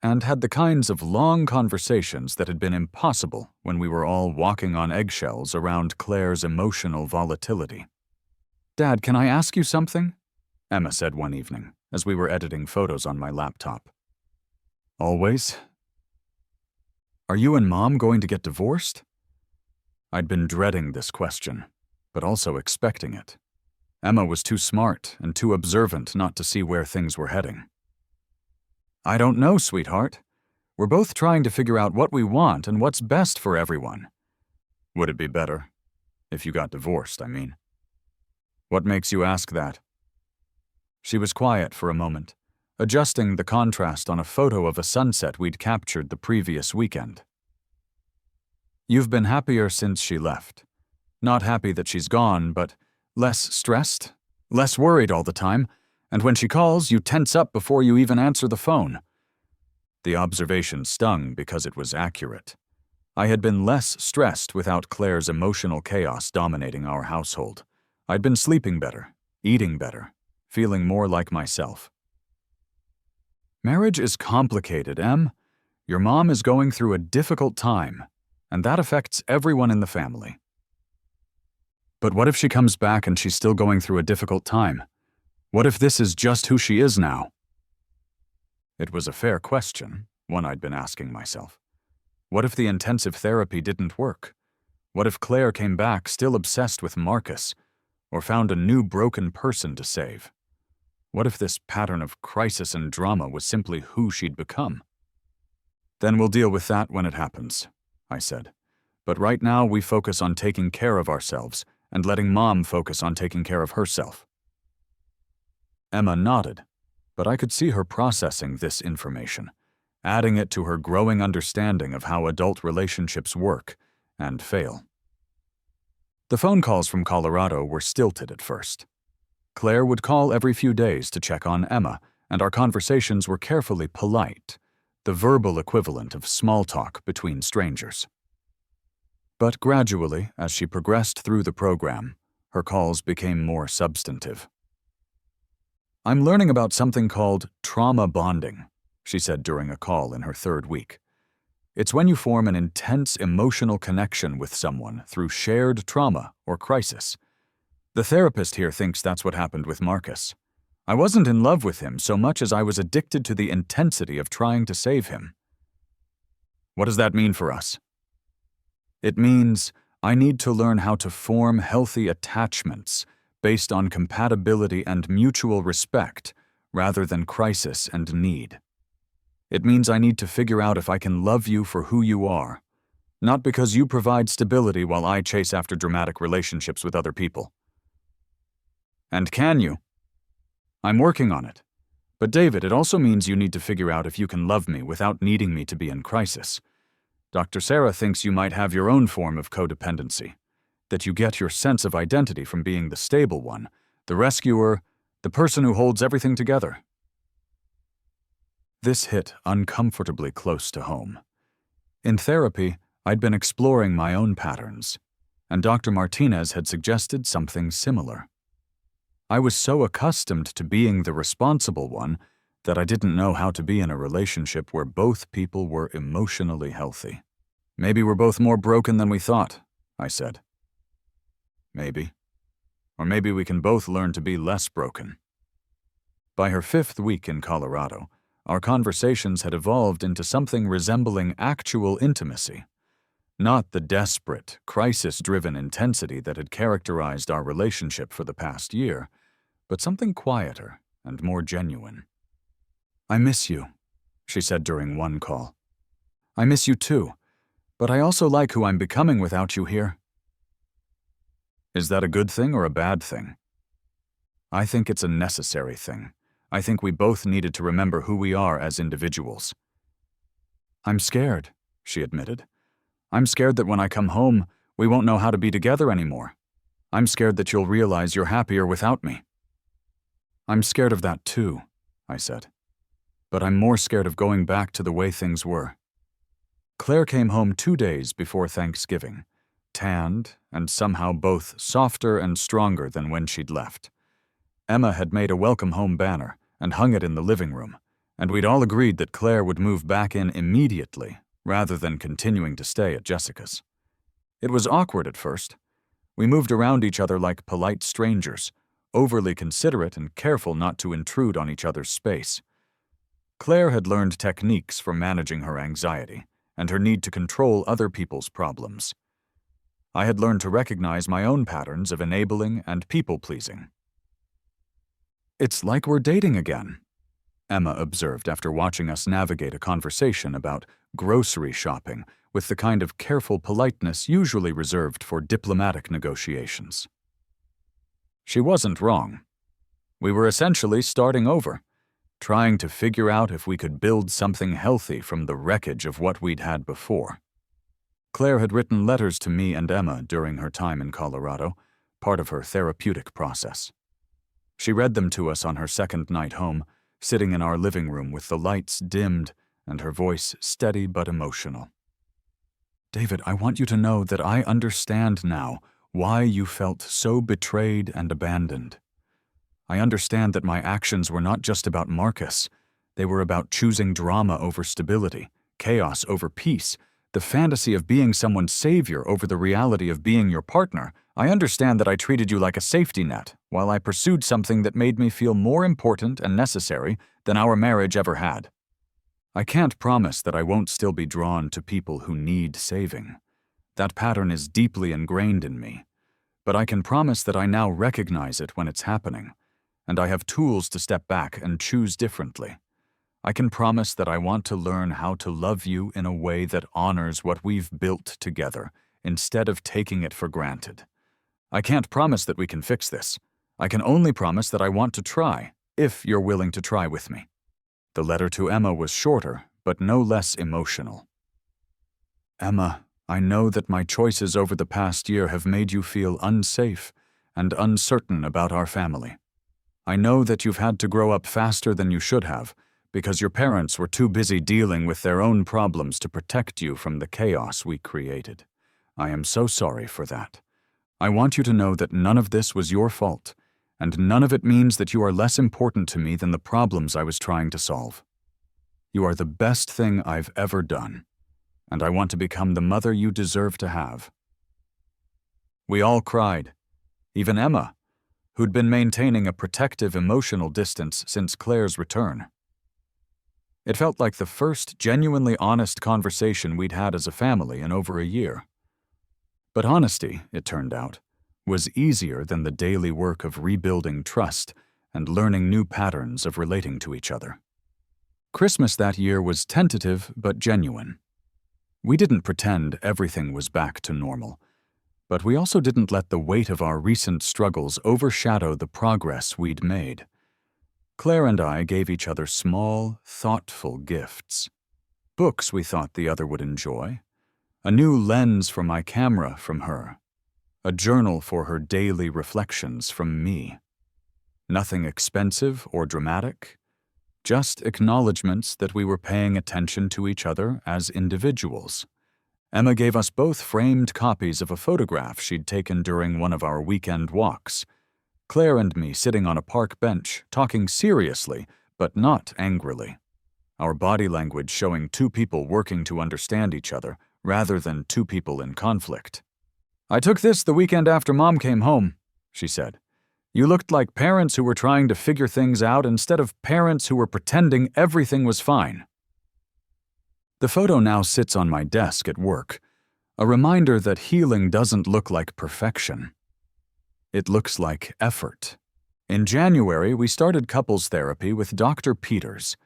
and had the kinds of long conversations that had been impossible when we were all walking on eggshells around Claire's emotional volatility. Dad, can I ask you something? Emma said one evening, as we were editing photos on my laptop. Always? Are you and Mom going to get divorced? I'd been dreading this question, but also expecting it. Emma was too smart and too observant not to see where things were heading. I don't know, sweetheart. We're both trying to figure out what we want and what's best for everyone. Would it be better? If you got divorced, I mean. What makes you ask that? She was quiet for a moment, adjusting the contrast on a photo of a sunset we'd captured the previous weekend. You've been happier since she left. Not happy that she's gone, but less stressed, less worried all the time, and when she calls, you tense up before you even answer the phone. The observation stung because it was accurate. I had been less stressed without Claire's emotional chaos dominating our household. I'd been sleeping better, eating better, feeling more like myself. Marriage is complicated, Em. Your mom is going through a difficult time, and that affects everyone in the family. But what if she comes back and she's still going through a difficult time? What if this is just who she is now? It was a fair question, one I'd been asking myself. What if the intensive therapy didn't work? What if Claire came back still obsessed with Marcus, or found a new broken person to save? What if this pattern of crisis and drama was simply who she'd become? Then we'll deal with that when it happens, I said. But right now we focus on taking care of ourselves and letting Mom focus on taking care of herself. Emma nodded, but I could see her processing this information, adding it to her growing understanding of how adult relationships work and fail. The phone calls from Colorado were stilted at first. Claire would call every few days to check on Emma, and our conversations were carefully polite, the verbal equivalent of small talk between strangers. But gradually, as she progressed through the program, her calls became more substantive. "I'm learning about something called trauma bonding," she said during a call in her third week. "It's when you form an intense emotional connection with someone through shared trauma or crisis. The therapist here thinks that's what happened with Marcus. I wasn't in love with him so much as I was addicted to the intensity of trying to save him." "What does that mean for us?" "It means I need to learn how to form healthy attachments based on compatibility and mutual respect rather than crisis and need. It means I need to figure out if I can love you for who you are, not because you provide stability while I chase after dramatic relationships with other people." "And can you?" "I'm working on it. But David, it also means you need to figure out if you can love me without needing me to be in crisis. Dr. Sarah thinks you might have your own form of codependency, that you get your sense of identity from being the stable one, the rescuer, the person who holds everything together." This hit uncomfortably close to home. In therapy, I'd been exploring my own patterns, and Dr. Martinez had suggested something similar. I was so accustomed to being the responsible one that I didn't know how to be in a relationship where both people were emotionally healthy. "Maybe we're both more broken than we thought," I said. "Maybe. Or maybe we can both learn to be less broken." By her 5th week in Colorado, our conversations had evolved into something resembling actual intimacy. Not the desperate, crisis-driven intensity that had characterized our relationship for the past year, but something quieter and more genuine. "I miss you," she said during one call. "I miss you too, but I also like who I'm becoming without you here." Is that a good thing or a bad thing? I think it's a necessary thing. I think we both needed to remember who we are as individuals. "I'm scared," she admitted. "I'm scared that when I come home, we won't know how to be together anymore. I'm scared that you'll realize you're happier without me." "I'm scared of that too," I said. "But I'm more scared of going back to the way things were." Claire came home 2 days before Thanksgiving, tanned and somehow both softer and stronger than when she'd left. Emma had made a welcome home banner and hung it in the living room, and we'd all agreed that Claire would move back in immediately rather than continuing to stay at Jessica's. It was awkward at first. We moved around each other like polite strangers, overly considerate and careful not to intrude on each other's space. Claire had learned techniques for managing her anxiety and her need to control other people's problems. I had learned to recognize my own patterns of enabling and people-pleasing. "It's like we're dating again," Emma observed after watching us navigate a conversation about grocery shopping with the kind of careful politeness usually reserved for diplomatic negotiations. She wasn't wrong. We were essentially starting over, trying to figure out if we could build something healthy from the wreckage of what we'd had before. Claire had written letters to me and Emma during her time in Colorado, part of her therapeutic process. She read them to us on her second night home, sitting in our living room with the lights dimmed and her voice steady but emotional. "David, I want you to know that I understand now why you felt so betrayed and abandoned. I understand that my actions were not just about Marcus. They were about choosing drama over stability, chaos over peace, The fantasy of being someone's savior over the reality of being your partner. I understand that I treated you like a safety net, while I pursued something that made me feel more important and necessary than our marriage ever had. I can't promise that I won't still be drawn to people who need saving. That pattern is deeply ingrained in me. But I can promise that I now recognize it when it's happening, and I have tools to step back and choose differently. I can promise that I want to learn how to love you in a way that honors what we've built together, instead of taking it for granted. I can't promise that we can fix this. I can only promise that I want to try, if you're willing to try with me. The letter to Emma was shorter, but no less emotional. Emma, I know that my choices over the past year have made you feel unsafe and uncertain about our family. I know that you've had to grow up faster than you should have, because your parents were too busy dealing with their own problems to protect you from the chaos we created. I am so sorry for that. I want you to know that none of this was your fault, and none of it means that you are less important to me than the problems I was trying to solve. You are the best thing I've ever done, and I want to become the mother you deserve to have. We all cried, even Emma, who'd been maintaining a protective emotional distance since Claire's return. It felt like the first genuinely honest conversation we'd had as a family in over a year. But honesty, it turned out, was easier than the daily work of rebuilding trust and learning new patterns of relating to each other. Christmas that year was tentative but genuine. We didn't pretend everything was back to normal, but we also didn't let the weight of our recent struggles overshadow the progress we'd made. Claire and I gave each other small, thoughtful gifts. Books we thought the other would enjoy, a new lens for my camera from her, a journal for her daily reflections from me. Nothing expensive or dramatic, just acknowledgments that we were paying attention to each other as individuals. Emma gave us both framed copies of a photograph she'd taken during one of our weekend walks. Claire and me sitting on a park bench, talking seriously, but not angrily. Our body language showing two people working to understand each other, rather than two people in conflict. "I took this the weekend after Mom came home," she said. "You looked like parents who were trying to figure things out instead of parents who were pretending everything was fine." The photo now sits on my desk at work, a reminder that healing doesn't look like perfection. It looks like effort. In January, we started couples therapy with Dr. Peters,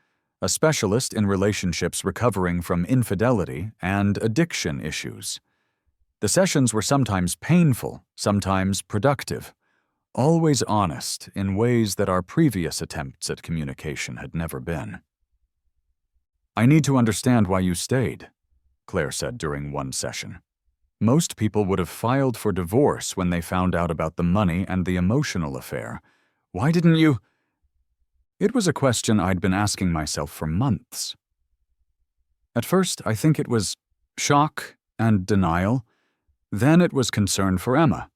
a specialist in relationships recovering from infidelity and addiction issues. The sessions were sometimes painful, sometimes productive, always honest in ways that our previous attempts at communication had never been. "I need to understand why you stayed," Claire said during one session. "Most people would have filed for divorce when they found out about the money and the emotional affair. Why didn't you?" It was a question I'd been asking myself for months. At first, I think it was shock and denial. Then it was concern for Emma.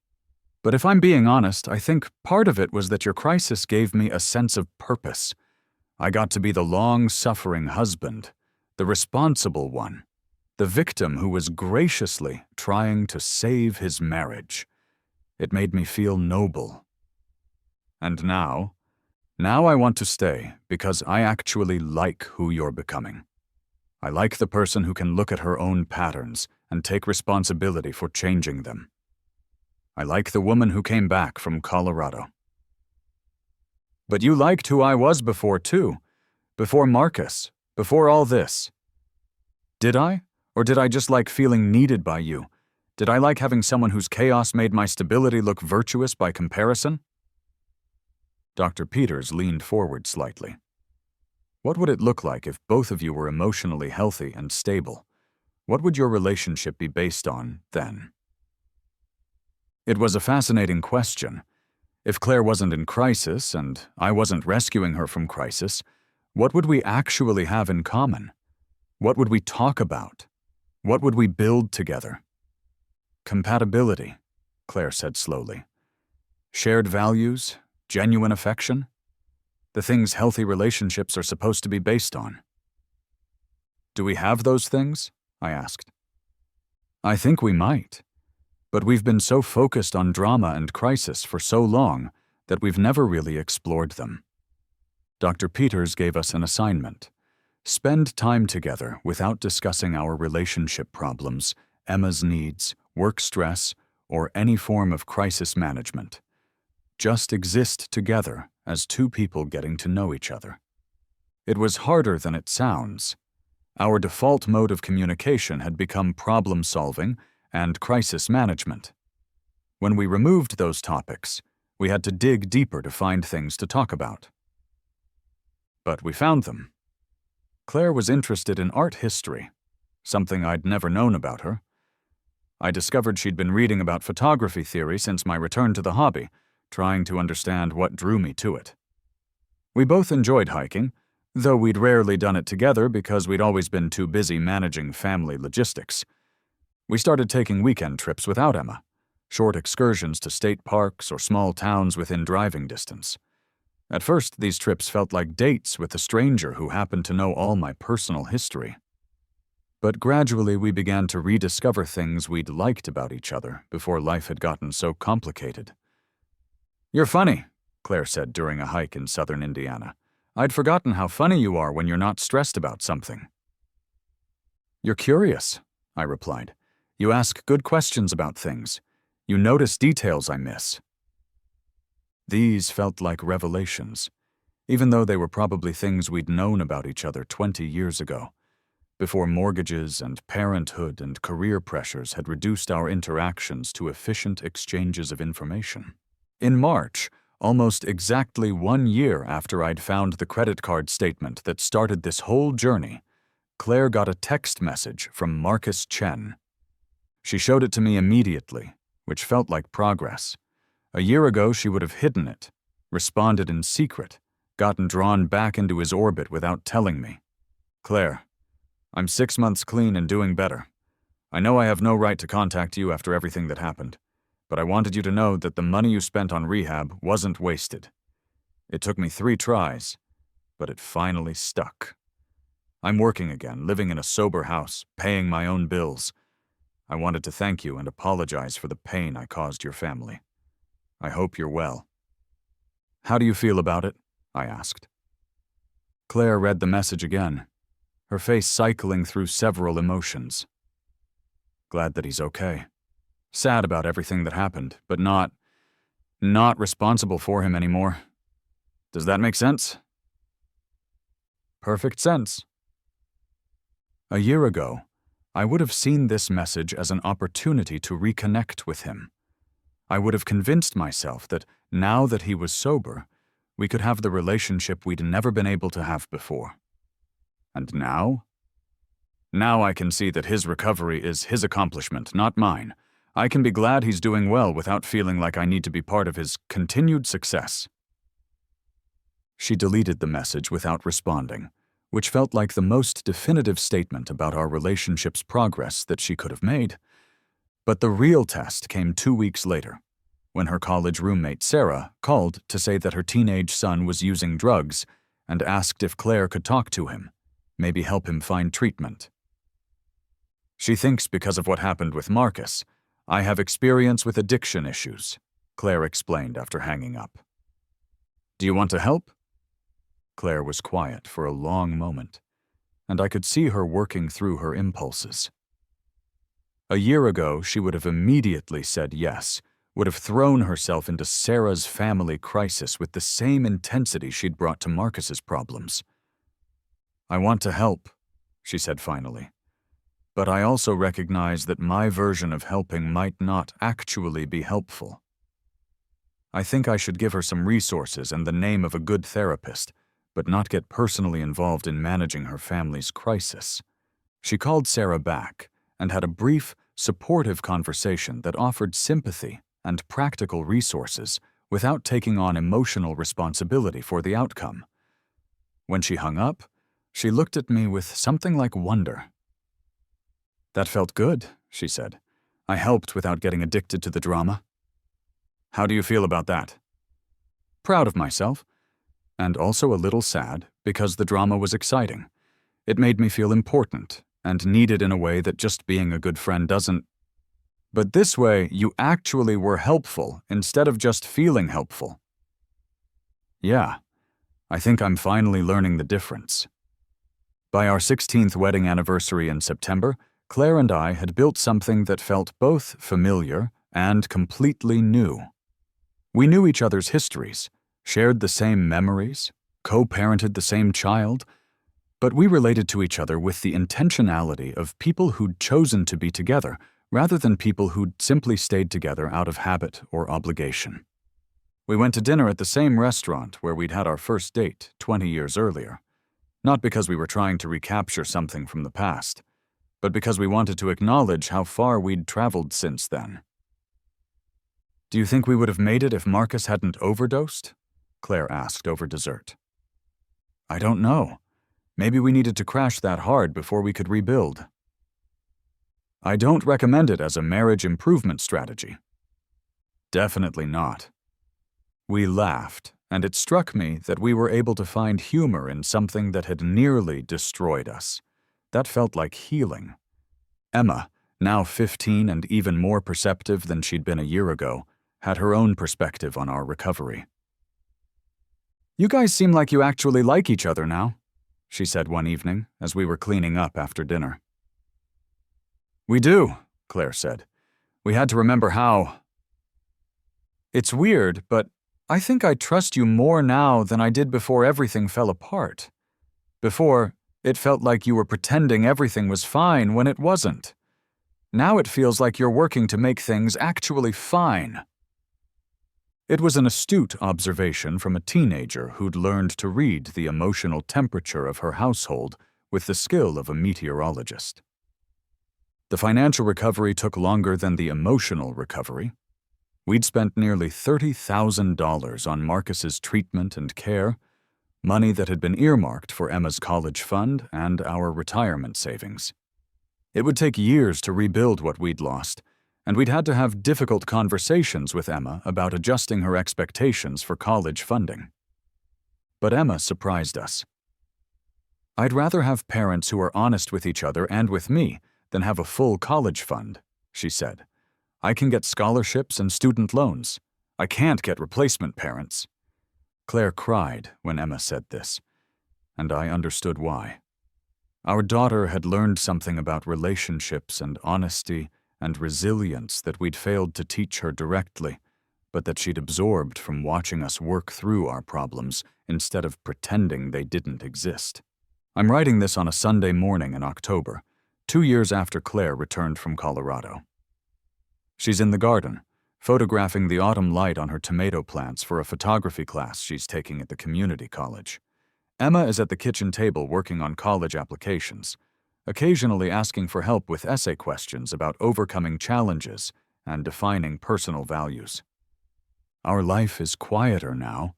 But if I'm being honest, I think part of it was that your crisis gave me a sense of purpose. I got to be the long-suffering husband, the responsible one, the victim who was graciously trying to save his marriage. It made me feel noble. And now I want to stay because I actually like who you're becoming. I like the person who can look at her own patterns and take responsibility for changing them. I like the woman who came back from Colorado. But you liked who I was before, too. Before Marcus. Before all this. Did I? Or did I just like feeling needed by you? Did I like having someone whose chaos made my stability look virtuous by comparison? Dr. Peters leaned forward slightly. What would it look like if both of you were emotionally healthy and stable? What would your relationship be based on then? It was a fascinating question. If Claire wasn't in crisis and I wasn't rescuing her from crisis, what would we actually have in common? What would we talk about? What would we build together? Compatibility, Claire said slowly. Shared values, genuine affection, the things healthy relationships are supposed to be based on. Do we have those things? I asked. I think we might. But we've been so focused on drama and crisis for so long that we've never really explored them. Dr. Peters gave us an assignment. Spend time together without discussing our relationship problems, Emma's needs, work stress, or any form of crisis management. Just exist together as two people getting to know each other. It was harder than it sounds. Our default mode of communication had become problem-solving and crisis management. When we removed those topics, we had to dig deeper to find things to talk about. But we found them. Claire was interested in art history, something I'd never known about her. I discovered she'd been reading about photography theory since my return to the hobby, trying to understand what drew me to it. We both enjoyed hiking, though we'd rarely done it together because we'd always been too busy managing family logistics. We started taking weekend trips without Emma, short excursions to state parks or small towns within driving distance. At first, these trips felt like dates with a stranger who happened to know all my personal history. But gradually we began to rediscover things we'd liked about each other before life had gotten so complicated. "You're funny," Claire said during a hike in southern Indiana. "I'd forgotten how funny you are when you're not stressed about something." "You're curious," I replied. "You ask good questions about things. You notice details I miss." These felt like revelations, even though they were probably things we'd known about each other 20 years ago, before mortgages and parenthood and career pressures had reduced our interactions to efficient exchanges of information. In March, almost exactly 1 year after I'd found the credit card statement that started this whole journey, Claire got a text message from Marcus Chen. She showed it to me immediately, which felt like progress. A year ago, she would have hidden it, responded in secret, gotten drawn back into his orbit without telling me. "Claire, I'm 6 months clean and doing better. I know I have no right to contact you after everything that happened, but I wanted you to know that the money you spent on rehab wasn't wasted. It took me 3 tries, but it finally stuck. I'm working again, living in a sober house, paying my own bills. I wanted to thank you and apologize for the pain I caused your family. I hope you're well." "How do you feel about it?" I asked. Claire read the message again, her face cycling through several emotions. "Glad that he's okay. Sad about everything that happened, but not responsible for him anymore. Does that make sense?" "Perfect sense." A year ago, I would have seen this message as an opportunity to reconnect with him. I would have convinced myself that now that he was sober, we could have the relationship we'd never been able to have before. And now? Now I can see that his recovery is his accomplishment, not mine. I can be glad he's doing well without feeling like I need to be part of his continued success. She deleted the message without responding, which felt like the most definitive statement about our relationship's progress that she could have made. But the real test came 2 weeks later, when her college roommate Sarah called to say that her teenage son was using drugs and asked if Claire could talk to him, maybe help him find treatment. "She thinks because of what happened with Marcus, I have experience with addiction issues," Claire explained after hanging up. "Do you want to help?" Claire was quiet for a long moment, and I could see her working through her impulses. A year ago, she would have immediately said yes, would have thrown herself into Sarah's family crisis with the same intensity she'd brought to Marcus's problems. "I want to help," she said finally. "But I also recognize that my version of helping might not actually be helpful. I think I should give her some resources and the name of a good therapist, but not get personally involved in managing her family's crisis." She called Sarah back and had a brief, supportive conversation that offered sympathy and practical resources without taking on emotional responsibility for the outcome. When she hung up, she looked at me with something like wonder. "That felt good," she said. "I helped without getting addicted to the drama." "How do you feel about that?" "Proud of myself, and also a little sad because the drama was exciting. It made me feel important and needed in a way that just being a good friend doesn't But this way, you actually were helpful instead of just feeling helpful. Yeah, I think I'm finally learning the difference. By our 16th wedding anniversary in September, Claire and I had built something that felt both familiar and completely new. We knew each other's histories, shared the same memories, co-parented the same child, but we related to each other with the intentionality of people who'd chosen to be together rather than people who'd simply stayed together out of habit or obligation. We went to dinner at the same restaurant where we'd had our first date 20 years earlier, not because we were trying to recapture something from the past, but because we wanted to acknowledge how far we'd traveled since then. Do you think we would have made it if Marcus hadn't overdosed? Claire asked over dessert. I don't know. Maybe we needed to crash that hard before we could rebuild. I don't recommend it as a marriage improvement strategy. Definitely not. We laughed, and it struck me that we were able to find humor in something that had nearly destroyed us. That felt like healing. Emma, now 15 and even more perceptive than she'd been a year ago, had her own perspective on our recovery. You guys seem like you actually like each other now, she said one evening as we were cleaning up after dinner. We do, Claire said. We had to remember how. It's weird, but I think I trust you more now than I did before everything fell apart. Before, it felt like you were pretending everything was fine when it wasn't. Now it feels like you're working to make things actually fine. It was an astute observation from a teenager who'd learned to read the emotional temperature of her household with the skill of a meteorologist. The financial recovery took longer than the emotional recovery. We'd spent nearly $30,000 on Marcus's treatment and care, money that had been earmarked for Emma's college fund and our retirement savings. It would take years to rebuild what we'd lost, and we'd had to have difficult conversations with Emma about adjusting her expectations for college funding. But Emma surprised us. I'd rather have parents who are honest with each other and with me than have a full college fund, she said. I can get scholarships and student loans. I can't get replacement parents. Claire cried when Emma said this, and I understood why. Our daughter had learned something about relationships and honesty and resilience that we'd failed to teach her directly, but that she'd absorbed from watching us work through our problems instead of pretending they didn't exist. I'm writing this on a Sunday morning in October, 2 years after Claire returned from Colorado. She's in the garden, photographing the autumn light on her tomato plants for a photography class she's taking at the community college. Emma is at the kitchen table working on college applications, occasionally asking for help with essay questions about overcoming challenges and defining personal values. Our life is quieter now,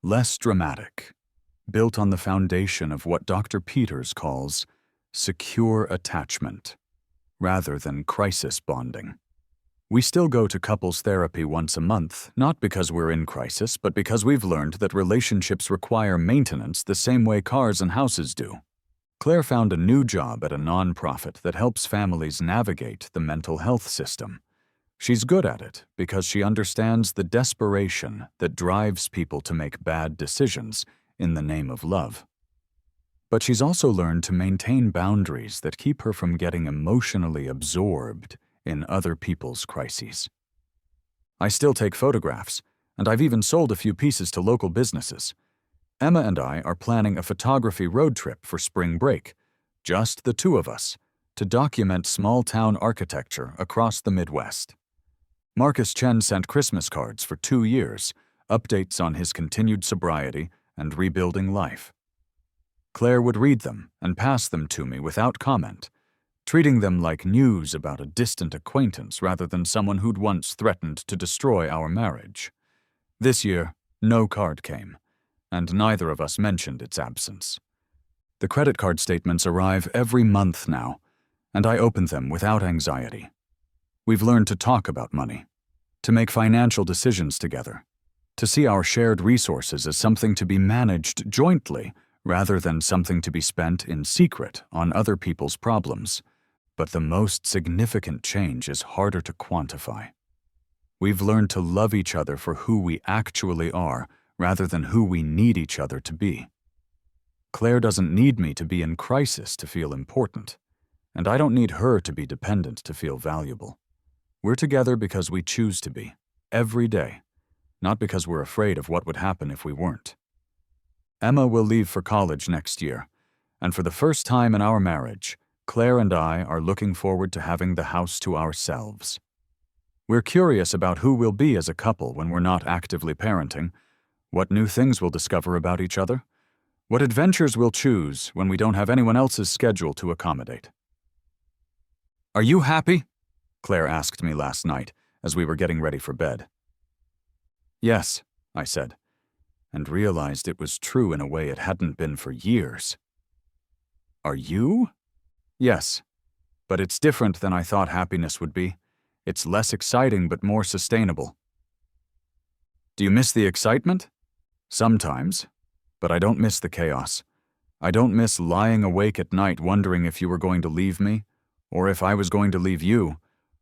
less dramatic, built on the foundation of what Dr. Peters calls secure attachment, rather than crisis bonding. We still go to couples therapy once a month, not because we're in crisis, but because we've learned that relationships require maintenance the same way cars and houses do. Claire found a new job at a nonprofit that helps families navigate the mental health system. She's good at it because she understands the desperation that drives people to make bad decisions in the name of love. But she's also learned to maintain boundaries that keep her from getting emotionally absorbed in other people's crises. I still take photographs, and I've even sold a few pieces to local businesses. Emma and I are planning a photography road trip for spring break, just the two of us, to document small-town architecture across the Midwest. Marcus Chen sent Christmas cards for 2 years, updates on his continued sobriety and rebuilding life. Claire would read them and pass them to me without comment, treating them like news about a distant acquaintance rather than someone who'd once threatened to destroy our marriage. This year, no card came, and neither of us mentioned its absence. The credit card statements arrive every month now, and I open them without anxiety. We've learned to talk about money, to make financial decisions together, to see our shared resources as something to be managed jointly rather than something to be spent in secret on other people's problems. But the most significant change is harder to quantify. We've learned to love each other for who we actually are, rather than who we need each other to be. Claire doesn't need me to be in crisis to feel important, and I don't need her to be dependent to feel valuable. We're together because we choose to be, every day, not because we're afraid of what would happen if we weren't. Emma will leave for college next year, and for the first time in our marriage, Claire and I are looking forward to having the house to ourselves. We're curious about who we'll be as a couple when we're not actively parenting, what new things we'll discover about each other, what adventures we'll choose when we don't have anyone else's schedule to accommodate. "Are you happy?" Claire asked me last night as we were getting ready for bed. "Yes," I said, and realized it was true in a way it hadn't been for years. "Are you?" "Yes, but it's different than I thought happiness would be. It's less exciting but more sustainable." "Do you miss the excitement?" "Sometimes, but I don't miss the chaos. I don't miss lying awake at night wondering if you were going to leave me, or if I was going to leave you,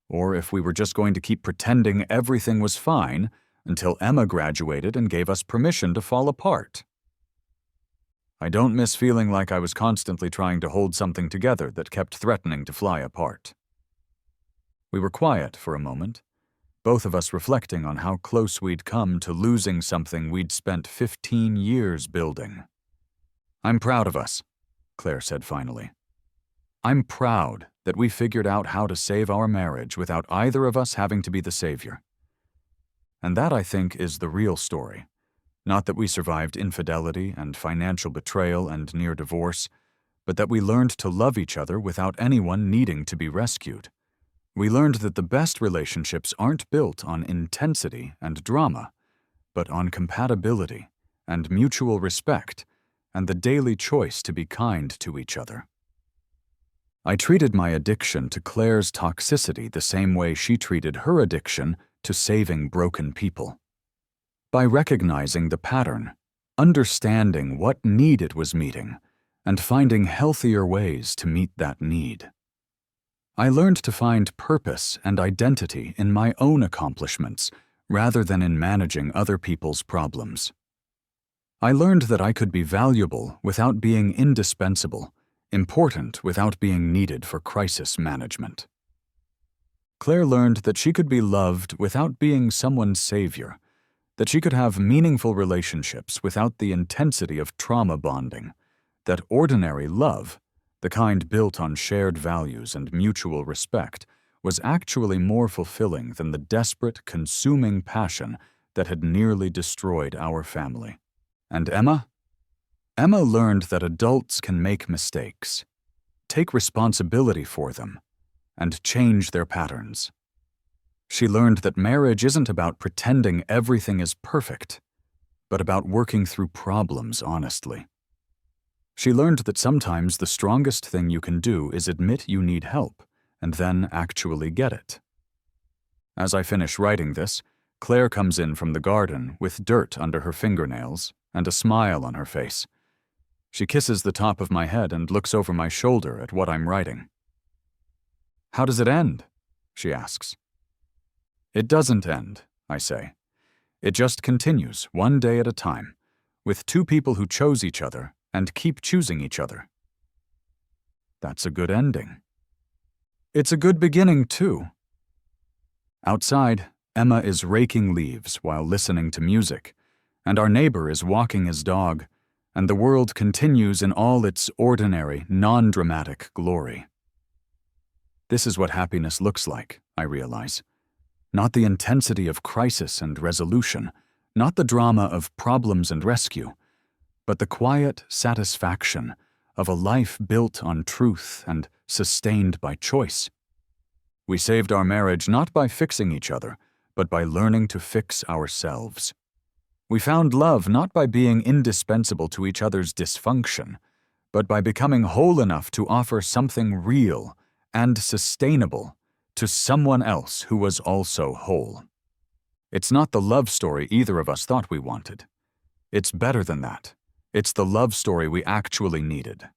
or if we were just going to keep pretending everything was fine until Emma graduated and gave us permission to fall apart. I don't miss feeling like I was constantly trying to hold something together that kept threatening to fly apart." We were quiet for a moment, both of us reflecting on how close we'd come to losing something we'd spent 15 years building. "I'm proud of us," Claire said finally. "I'm proud that we figured out how to save our marriage without either of us having to be the savior. And that, I think, is the real story. Not that we survived infidelity and financial betrayal and near divorce, but that we learned to love each other without anyone needing to be rescued. We learned that the best relationships aren't built on intensity and drama, but on compatibility and mutual respect and the daily choice to be kind to each other." I treated my addiction to Claire's toxicity the same way she treated her addiction to saving broken people. By recognizing the pattern, understanding what need it was meeting, and finding healthier ways to meet that need. I learned to find purpose and identity in my own accomplishments rather than in managing other people's problems. I learned that I could be valuable without being indispensable, important without being needed for crisis management. Claire learned that she could be loved without being someone's savior, that she could have meaningful relationships without the intensity of trauma bonding, that ordinary love, the kind built on shared values and mutual respect, was actually more fulfilling than the desperate, consuming passion that had nearly destroyed our family. And Emma? Emma learned that adults can make mistakes, take responsibility for them, and change their patterns. She learned that marriage isn't about pretending everything is perfect, but about working through problems honestly. She learned that sometimes the strongest thing you can do is admit you need help, and then actually get it. As I finish writing this, Claire comes in from the garden with dirt under her fingernails and a smile on her face. She kisses the top of my head and looks over my shoulder at what I'm writing. "How does it end?" she asks. "It doesn't end," I say. "It just continues, one day at a time, with two people who chose each other and keep choosing each other." That's a good ending. It's a good beginning, too. Outside, Emma is raking leaves while listening to music, and our neighbor is walking his dog, and the world continues in all its ordinary, non-dramatic glory. This is what happiness looks like, I realize. Not the intensity of crisis and resolution, not the drama of problems and rescue, but the quiet satisfaction of a life built on truth and sustained by choice. We saved our marriage not by fixing each other, but by learning to fix ourselves. We found love not by being indispensable to each other's dysfunction, but by becoming whole enough to offer something real and sustainable to someone else who was also whole. It's not the love story either of us thought we wanted. It's better than that. It's the love story we actually needed.